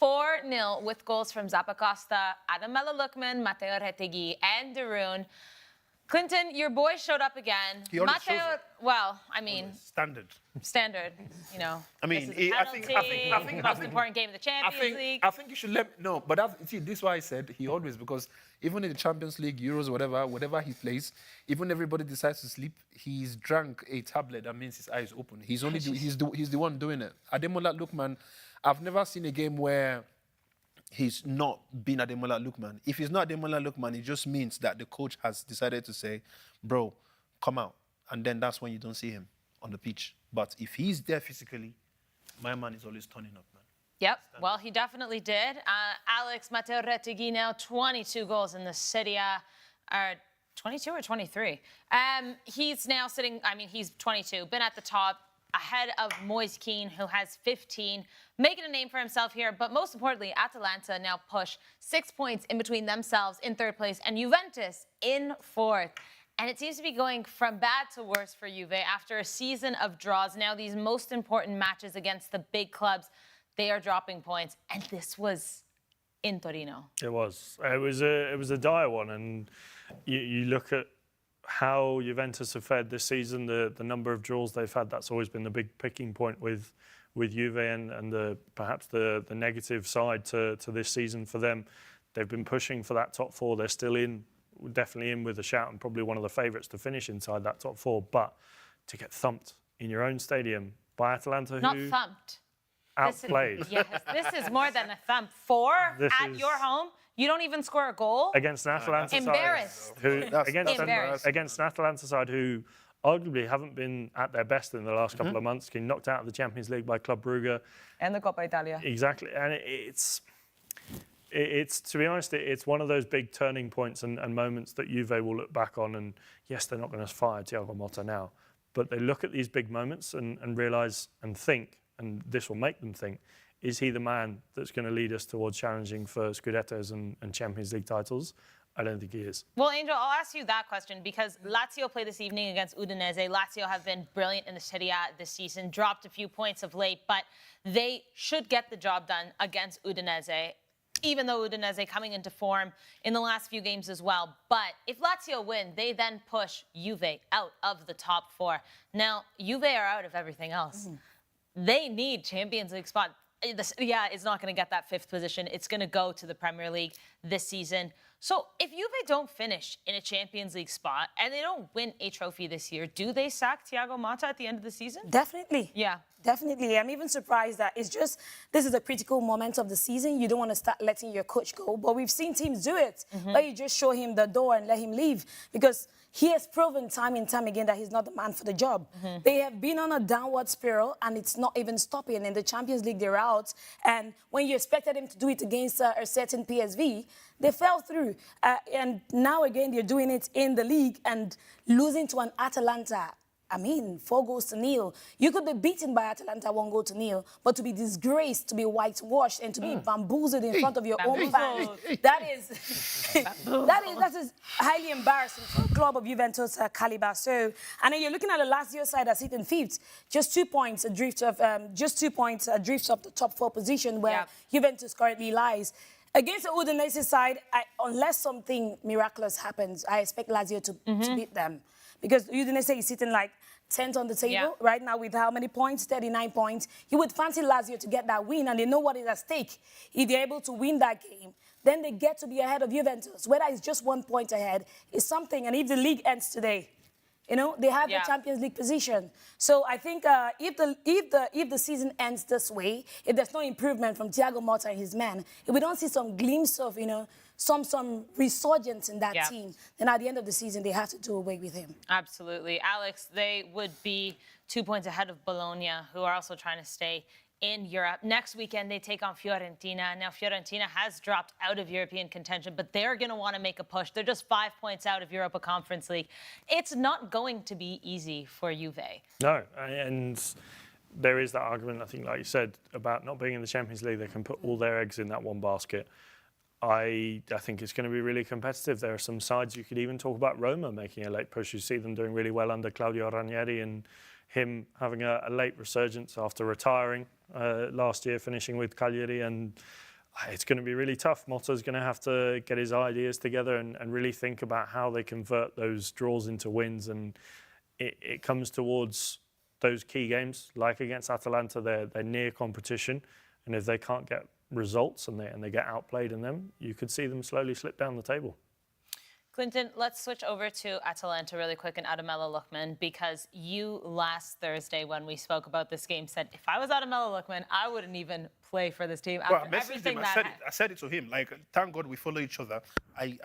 4-0 with goals from Zappacosta, Ademola Lookman, Matteo Retegui, and Darun. Clinton, your boy showed up again. He always shows up. Well, I mean... Standard, I mean, this is a penalty, I think most important game of the Champions League. I think you should let no, but see, this is why I said he always, because even in the Champions League, Euros, whatever he plays, even everybody decides to sleep, he's drank a tablet that means his eyes open. He's the one doing it. Ademola Lookman, I've never seen a game where he's not been Ademola Lookman. If he's not Ademola Lookman, it just means that the coach has decided to say, bro, come out. And then that's when you don't see him on the pitch. But if he's there physically, my man is always turning up, man. Yep, well, he definitely did. Alex, Matteo Retegui now 22 goals in the Serie A. 22 or 23? He's now sitting, he's 22, been at the top, ahead of Moise Kean, who has 15, making a name for himself here. But most importantly, Atalanta now push 6 points in between themselves in third place and Juventus in fourth. And it seems to be going from bad to worse for Juve after a season of draws. Now these most important matches against the big clubs, they are dropping points. And this was in Torino. It was. It was a dire one. And you look at how Juventus have fared this season, the number of draws they've had, that's always been the big picking point with Juve and perhaps the negative side to this season for them. They've been pushing for that top four. They're still definitely in with a shout and probably one of the favourites to finish inside that top four. But to get thumped in your own stadium by Atalanta, Not thumped. Outplayed. This is more than a thump. 4 at your home. You don't even score a goal. Against an Atalanta Embarrassed. side against an Atalanta side who arguably haven't been at their best in the last couple of months, getting knocked out of the Champions League by Club Brugge. And the Coppa Italia. Exactly. And it's It's, to be honest, it's one of those big turning points and moments that Juve will look back on. And yes, they're not going to fire Thiago Motta now, but they look at these big moments and realise and think, and this will make them think, is he the man that's going to lead us towards challenging for Scudettos and Champions League titles? I don't think he is. Well, Angel, I'll ask you that question because Lazio play this evening against Udinese. Lazio have been brilliant in the Serie A this season, dropped a few points of late, but they should get the job done against Udinese, even though Udinese coming into form in the last few games as well. But if Lazio win, they then push Juve out of the top 4. Now, Juve are out of everything else. They need Champions League spot. The Serie A is not going to get that 5th position. It's going to go to the Premier League this season. So if Juve don't finish in a Champions League spot and they don't win a trophy this year, do they sack Thiago Motta at the end of the season? Definitely. Yeah. Definitely. I'm even surprised that it's just, this is a critical moment of the season. You don't want to start letting your coach go. But we've seen teams do it. But you just show him the door and let him leave. Because he has proven time and time again that he's not the man for the job. They have been on a downward spiral and it's not even stopping. In the Champions League, they're out. And when you expected him to do it against a certain PSV, they fell through. And now again, they're doing it in the league and losing to an Atalanta. I mean, 4-0. You could be beaten by Atalanta 1-0, but to be disgraced, to be whitewashed, and to be bamboozled in front of your own fans, that is highly embarrassing for a club of Juventus caliber. So, and then you're looking at the Lazio side that's sitting 5th, just 2 points adrift of the top 4 position where Juventus currently lies. Against the Udinese side, unless something miraculous happens, I expect Lazio to beat them. Because Udinese is sitting like 10th on the table right now with how many points? 39 points. You would fancy Lazio to get that win, and they know what is at stake. If they're able to win that game, then they get to be ahead of Juventus. Whether it's just 1 point ahead is something. And if the league ends today, you know, they have the Champions League position. So I think if the season ends this way, if there's no improvement from Thiago Motta and his men, if we don't see some glimpse of, you know, some resurgence in that team, then at the end of the season, they have to do away with him. Absolutely. Alex, they would be 2 points ahead of Bologna, who are also trying to stay in Europe. Next weekend, they take on Fiorentina. Now, Fiorentina has dropped out of European contention, but they're going to want to make a push. They're just 5 points out of Europa Conference League. It's not going to be easy for Juve. No, and there is that argument, I think, like you said, about not being in the Champions League. They can put all their eggs in that one basket. I think it's going to be really competitive. There are some sides you could even talk about Roma making a late push. You see them doing really well under Claudio Ranieri and him having a late resurgence after retiring last year, finishing with Cagliari. And it's going to be really tough. Motta's going to have to get his ideas together and really think about how they convert those draws into wins. And it comes towards those key games, like against Atalanta, they're near competition. And if they can't get results and they get outplayed in them, you could see them slowly slip down the table. Clinton, let's switch over to Atalanta really quick and Ademola Lookman, because you last Thursday when we spoke about this game said, if I was Ademola Lookman, I wouldn't even play for this team. Well, I said it to him. Like, thank God we follow each other. I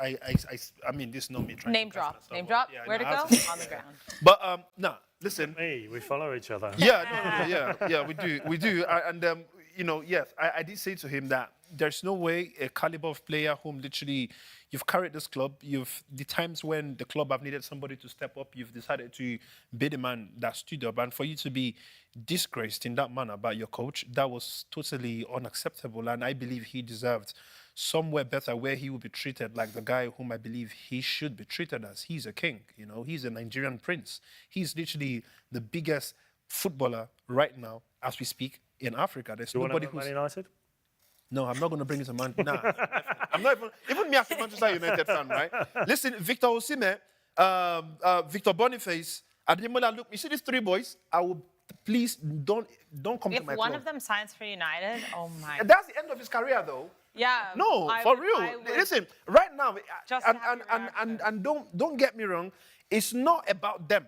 mean, this is not me trying Name to drop. Name drop. Yeah, where'd no, it go? absolutely. On the ground. But no, listen. Me, we follow each other. Yeah, we do. And you know, yes, I did say to him that there's no way a caliber of player whom literally you've carried this club, the times when the club have needed somebody to step up, you've decided to be the man that stood up, and for you to be disgraced in that manner by your coach, that was totally unacceptable. And I believe he deserved somewhere better where he would be treated like the guy whom I believe he should be treated as. He's a king, you know, he's a Nigerian prince. He's literally the biggest footballer right now as we speak in Africa. There's nobody who's... Man United? No, I'm not going to bring it to Man. Nah, I'm not even me as a Manchester United fan, right? Listen, Victor Osimhen, Victor Boniface, Ademola Lookman. You see these 3 boys? I will please don't come to my club. If one of them signs for United, oh my. That's the end of his career, though. Yeah. No, for real. Listen, right now, and don't get me wrong, it's not about them.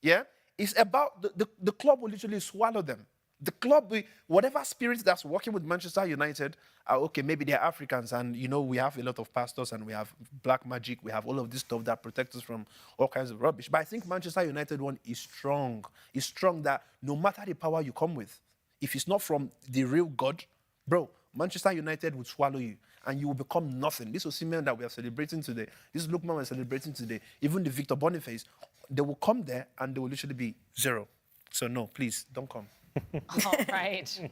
Yeah, it's about the club will literally swallow them. The club, whatever spirit that's working with Manchester United, okay, maybe they're Africans, and you know we have a lot of pastors and we have black magic, we have all of this stuff that protects us from all kinds of rubbish. But I think Manchester United one is strong. It's strong that no matter the power you come with, if it's not from the real God, bro, Manchester United would swallow you and you will become nothing. This Osimhen that we are celebrating today, this Lookman we're celebrating today, even the Victor Boniface, they will come there and they will literally be zero. So no, please, don't come. All right.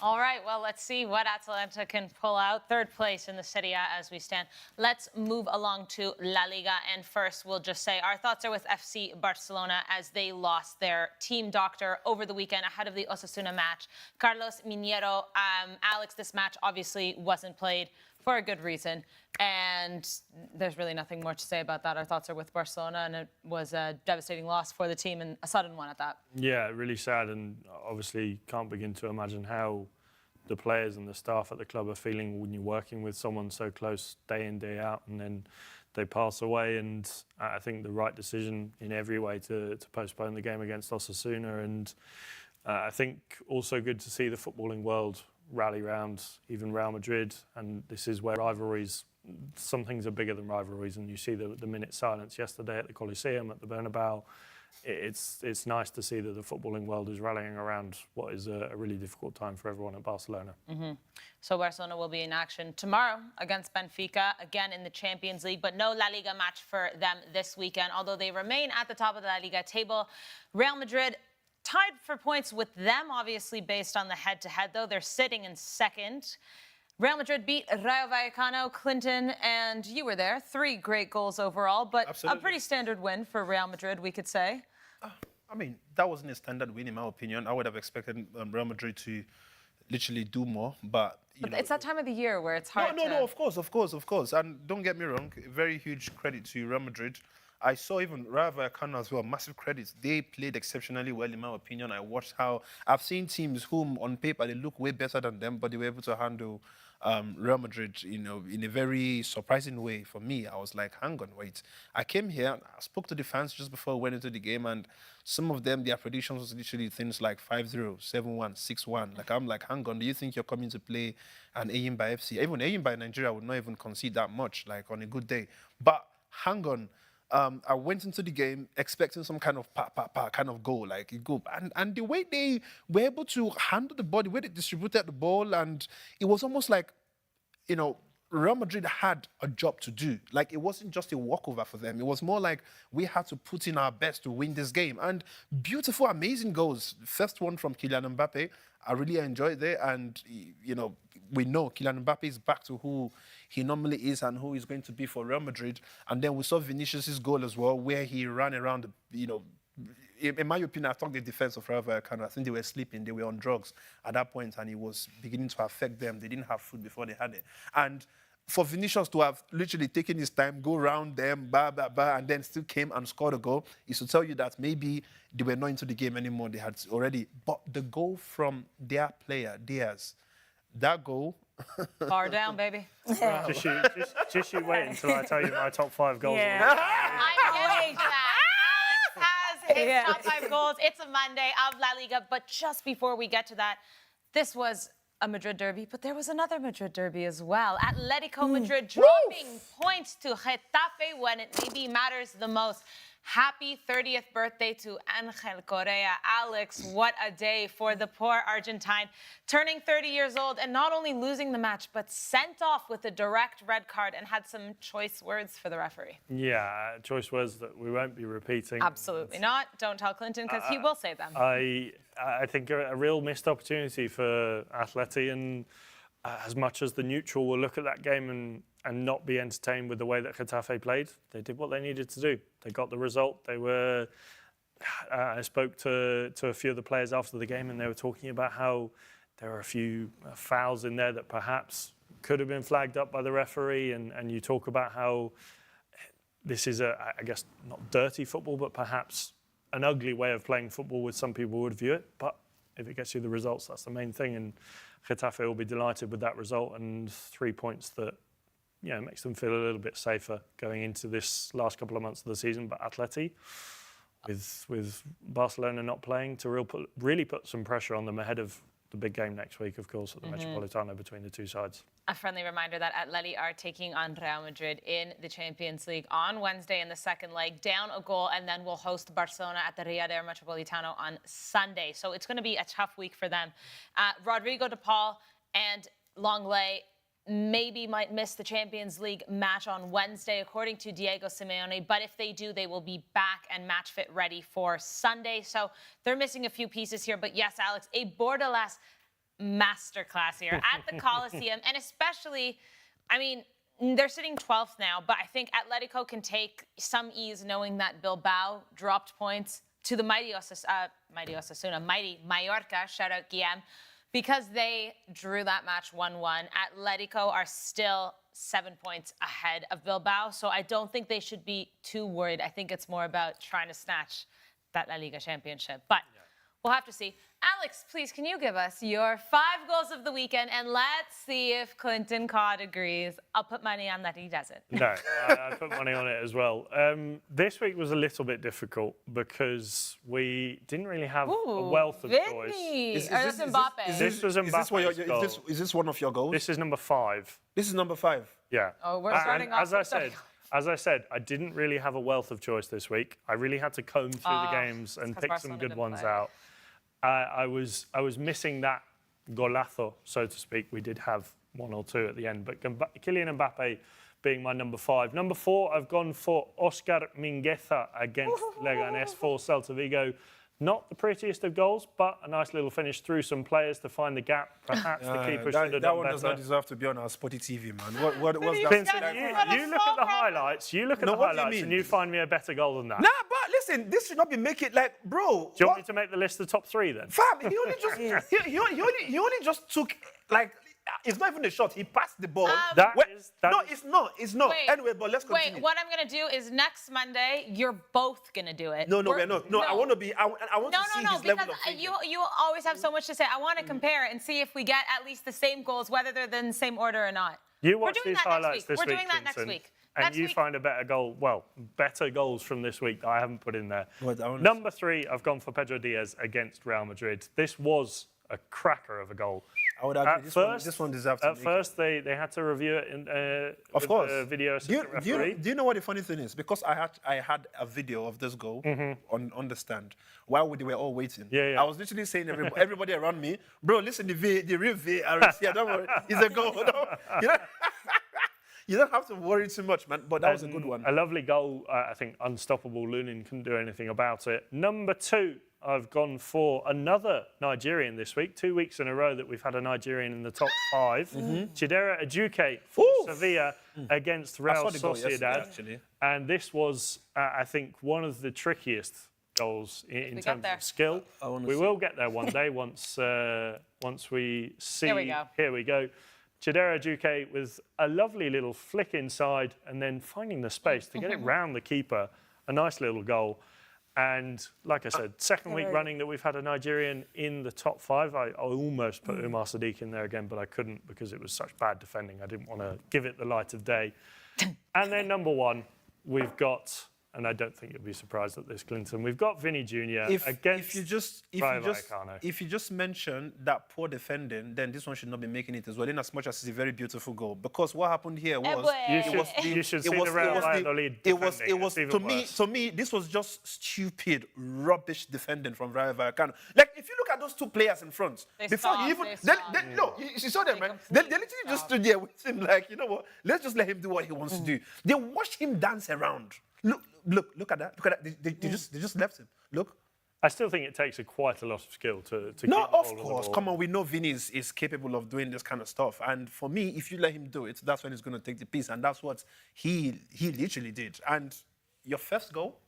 All right. Well, let's see what Atalanta can pull out. Third place in the Serie A as we stand. Let's move along to La Liga. And first, we'll just say our thoughts are with FC Barcelona as they lost their team doctor over the weekend ahead of the Osasuna match. Carlos Minero. Alex, this match obviously wasn't played for a good reason. And there's really nothing more to say about that. Our thoughts are with Barcelona, and it was a devastating loss for the team and a sudden one at that. Yeah, really sad, and obviously can't begin to imagine how the players and the staff at the club are feeling when you're working with someone so close day in, day out, and then they pass away. And I think the right decision in every way to postpone the game against Osasuna. And I think also good to see the footballing world rally round even Real Madrid, and this is where rivalries, some things are bigger than rivalries, and you see the minute silence yesterday at the Coliseum, at the Bernabeu. It's nice to see that the footballing world is rallying around what is a really difficult time for everyone at Barcelona. Mm-hmm. So Barcelona will be in action tomorrow against Benfica, again in the Champions League, but no La Liga match for them this weekend, although they remain at the top of the La Liga table. Real Madrid tied for points with them, obviously based on the head-to-head, though. They're sitting in second. Real Madrid beat Rayo Vallecano, Clinton, and you were there. 3 great goals overall, but Absolutely. a pretty standard win for Real Madrid, we could say. I mean, that wasn't a standard win, in my opinion. I would have expected Real Madrid to literally do more, but you know, It's that time of the year where it's hard No, of course. And don't get me wrong, very huge credit to Real Madrid. I saw even Rayo Vallecano as well, massive credits. They played exceptionally well, in my opinion. I watched how I've seen teams whom on paper they look way better than them, but they were able to handle Real Madrid, you know, in a very surprising way. For me, I was like, hang on, wait. I came here, I spoke to the fans just before I went into the game, and some of them, their predictions was literally things like 5-0, 7-1, 6-1. Like, I'm like, hang on, do you think you're coming to play an Eyimba FC? Even Eyimba Nigeria would not even concede that much, like on a good day. But hang on. I went into the game expecting some kind of kind of goal, like a goal. And the way they were able to handle the ball, the way they distributed the ball, and it was almost like, you know, Real Madrid had a job to do. Like, it wasn't just a walkover for them. It was more like we had to put in our best to win this game. And beautiful, amazing goals. First one from Kylian Mbappe. I really enjoyed it. And, you know, we know Kylian Mbappe is back to who he normally is and who he's going to be for Real Madrid. And then we saw Vinicius' goal as well, where he ran around, you know, in my opinion, I thought the defense of Rayo Vallecano, I think they were sleeping, they were on drugs at that point, and it was beginning to affect them. They didn't have food before they had it. And for Vinicius to have literally taken his time, go around them, and then still came and scored a goal, is to tell you that maybe they were not into the game anymore. They had already. But the goal from their player, Diaz, that goal. Far down, baby. Just you wait until I tell you my top 5 goals. Yeah. I'm getting to that. Alex has his top 5 goals. It's a Monday of La Liga, but just before we get to that, this was a Madrid derby, but there was another Madrid derby as well. Atletico Madrid dropping points to Getafe when it maybe matters the most. Happy 30th birthday to Angel Correa. Alex, what a day for the poor Argentine. Turning 30 years old and not only losing the match, but sent off with a direct red card and had some choice words for the referee. Yeah, choice words that we won't be repeating. Absolutely not. Don't tell Clinton because he will say them. I think a real missed opportunity for Atleti, and as much as the neutral will look at that game and not be entertained with the way that Getafe played, they did what they needed to do. They got the result. They were. I spoke to a few of the players after the game, and they were talking about how there are a few fouls in there that perhaps could have been flagged up by the referee, and you talk about how this is I guess not dirty football, but perhaps an ugly way of playing football, as some people would view it. But if it gets you the results, that's the main thing, and Getafe will be delighted with that result and 3 points that, yeah, makes them feel a little bit safer going into this last couple of months of the season. But Atleti, with Barcelona not playing, to really put some pressure on them ahead of the big game next week, of course, at the Metropolitano between the two sides. A friendly reminder that Atleti are taking on Real Madrid in the Champions League on Wednesday in the second leg, down a goal, and then we'll host Barcelona at the Ria del Metropolitano on Sunday. So it's going to be a tough week for them. Rodrigo de Paul and Longley maybe might miss the Champions League match on Wednesday, according to Diego Simeone. But if they do, they will be back and match fit ready for Sunday. So they're missing a few pieces here. But yes, Alex, a Borderless masterclass here at the Coliseum. And especially, I mean, they're sitting 12th now, but I think Atletico can take some ease knowing that Bilbao dropped points to the mighty Mallorca, shout out Guillem, because they drew that match 1-1. Atletico are still 7 points ahead of Bilbao, so I don't think they should be too worried. I think it's more about trying to snatch that La Liga championship. But we'll have to see. Alex, please, can you give us your 5 goals of the weekend? And let's see if KlintonCod agrees. I'll put money on that he doesn't. No, I put money on it as well. This week was a little bit difficult because we didn't really have a wealth of choice. Is this Mbappe? This was Mbappe's goal. Is this one of your goals? This is number 5. This is number 5. Yeah. Oh, we're starting off. As I said, I didn't really have a wealth of choice this week. I really had to comb through the games and pick some good ones out. I was missing that golazo, so to speak. We did have 1 or 2 at the end, but Kylian Mbappe being my number 5. Number 4, I've gone for Oscar Mingueza against Leganés for Celta Vigo. Not the prettiest of goals, but a nice little finish through some players to find the gap. Perhaps the keeper should have done better. That one does not deserve to be on our Sporty TV, man. What's that? Clinton, you look at the highlights. You look at the highlights, and you find me a better goal than that. Nah, but listen, this should not be making like, bro. Do you want me to make the list of the top 3 then? Fam, he only just he only just took like. It's not even a shot. He passed the ball. It's not. Wait, anyway, but let's continue. Wait, what I'm going to do is next Monday, you're both going to do it. No, we're not. No, I want to be. I want to see his level of thinking. You always have so much to say. I want to compare and see if we get at least the same goals, whether they're in the same order or not. You watch these highlights this week. We're doing that next week. And you find a better goal, better goals from this week that I haven't put in there. Number 3, I've gone for Pedro Diaz against Real Madrid. This was a cracker of a goal. I would agree. This one deserves to be. At first, they had to review it in of course. video assistant referee. Do you know what the funny thing is? Because I had a video of this goal on the stand while they were all waiting. Yeah. I was literally saying everybody around me, bro, listen, the real VAR, don't worry, it's a goal. You don't have to worry too much, man. But that was a good one. A lovely goal. I think unstoppable. Lunin couldn't do anything about it. Number 2, I've gone for another Nigerian this week. 2 weeks in a row that we've had a Nigerian in the top 5. Chidera Ajuke for Sevilla against Real Sociedad. And this was, I think, one of the trickiest goals in terms of skill. We will get there one day once we see. Here we go. Chidera Ajuke with a lovely little flick inside and then finding the space to get it round the keeper. A nice little goal. And like I said, second week running that we've had a Nigerian in the top 5. I almost put Umar Sadiq in there again, but I couldn't because it was such bad defending. I didn't want to give it the light of day. And then number 1, we've got, and I don't think you'll be surprised at this, Clinton, we've got Vinny Jr. against if you just mention that poor defending, then this one should not be making it as well, in as much as it's a very beautiful goal. Because what happened here was... You should see the Real Valladolid defending. It was to me, this was just stupid, rubbish defending from Rayo Vallecano. Like, if you look at those 2 players in front, you saw them, right? They literally just stood there with him like, you know what, let's just let him do what he wants to do. They watched him dance around. Look at that. They just left him. Look. I still think it takes quite a lot of skill to keep No, the ball of course. Come on, we know Vinny is capable of doing this kind of stuff. And for me, if you let him do it, that's when he's going to take the piece. And that's what he literally did. And your first goal?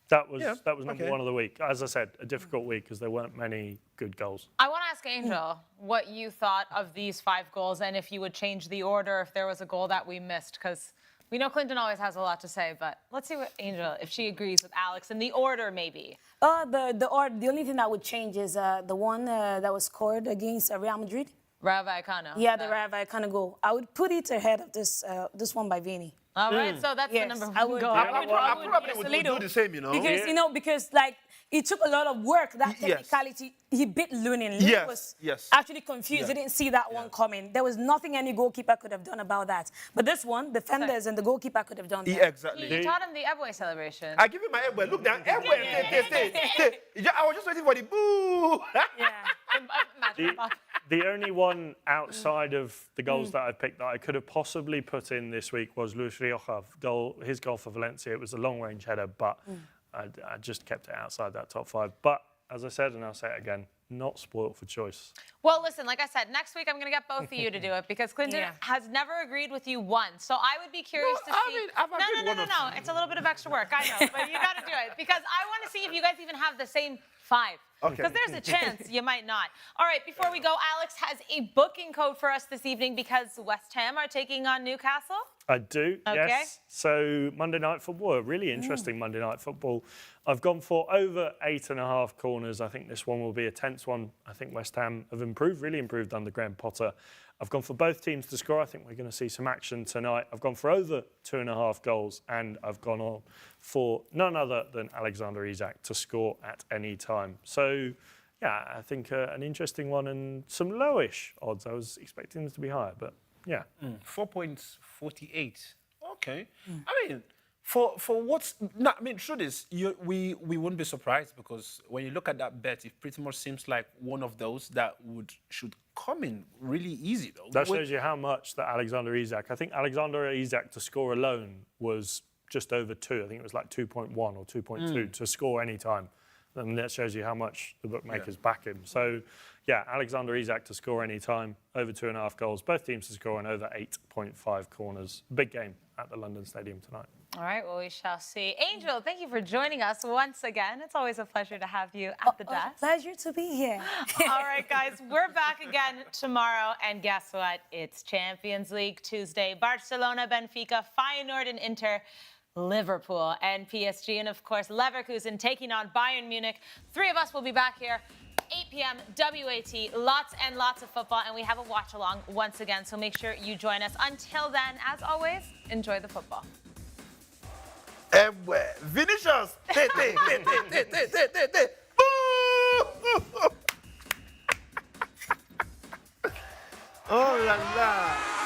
That was number 1 of the week. As I said, a difficult week because there weren't many good goals. I want to ask Angel what you thought of these 5 goals and if you would change the order if there was a goal that we missed, because we know Clinton always has a lot to say, but let's see what Angel, if she agrees with Alex, and the order maybe. The only thing that would change is the one that was scored against Real Madrid. Rayo Vallecano. Yeah, the Rayo Vallecano goal. I would put it ahead of this one by Vinny. All right, so that's the number 1 goal. I probably would do the same, you know. Because like it took a lot of work, that technicality. He bit Lunin. Lunin was actually confused. He didn't see that one coming. There was nothing any goalkeeper could have done about that. But this one, defenders and the goalkeeper could have done that. Yeah, exactly. You taught him the Eboué celebration. I give him my Eboué. Look down, Eboué. I was just waiting for the boo. The only one outside of the goals that I picked that I could have possibly put in this week was Luis Rioja his goal for Valencia. It was a long-range header, but I just kept it outside that top 5. But as I said, and I'll say it again, not spoilt for choice. Well, listen, like I said, next week I'm going to get both of you to do it because Clinton has never agreed with you once. So I would be curious to see. No. It's a little bit of extra work, I know, but you got to do it because I want to see if you guys even have the same 5. Because there's a chance you might not. All right, before we go, Alex has a booking code for us this evening because West Ham are taking on Newcastle. I do, yes. So Monday Night Football, a really interesting Monday Night Football. I've gone for over 8.5 corners. I think this one will be a tense one. I think West Ham have really improved under Graham Potter. I've gone for both teams to score. I think we're going to see some action tonight. I've gone for over 2.5 goals, and I've gone on for none other than Alexander Isak to score at any time. So, yeah, I think an interesting one and some lowish odds. I was expecting them to be higher, but yeah. 4.48. Okay. I mean, for what's... No, I mean, truth is, we wouldn't be surprised because when you look at that bet, it pretty much seems like one of those that should come in really easy, though. That shows you how much that Alexander Isak... I think Alexander Isak to score alone was just over 2. I think it was like 2.1 or 2.2 to score any time. And that shows you how much the bookmakers back him. So, yeah, Alexander Isak to score any time, over 2.5 goals. Both teams to score on over 8.5 corners. Big game at the London Stadium tonight. All right, well, we shall see. Angel, thank you for joining us once again. It's always a pleasure to have you at the desk. Pleasure to be here. All right, guys, we're back again tomorrow. And guess what? It's Champions League Tuesday. Barcelona, Benfica, Feyenoord and Inter, Liverpool and PSG, and of course, Leverkusen taking on Bayern Munich. 3 of us will be back here, 8 p.m. WAT, lots and lots of football, and we have a watch-along once again, so make sure you join us. Until then, as always, enjoy the football. Vinicius! Oh la la!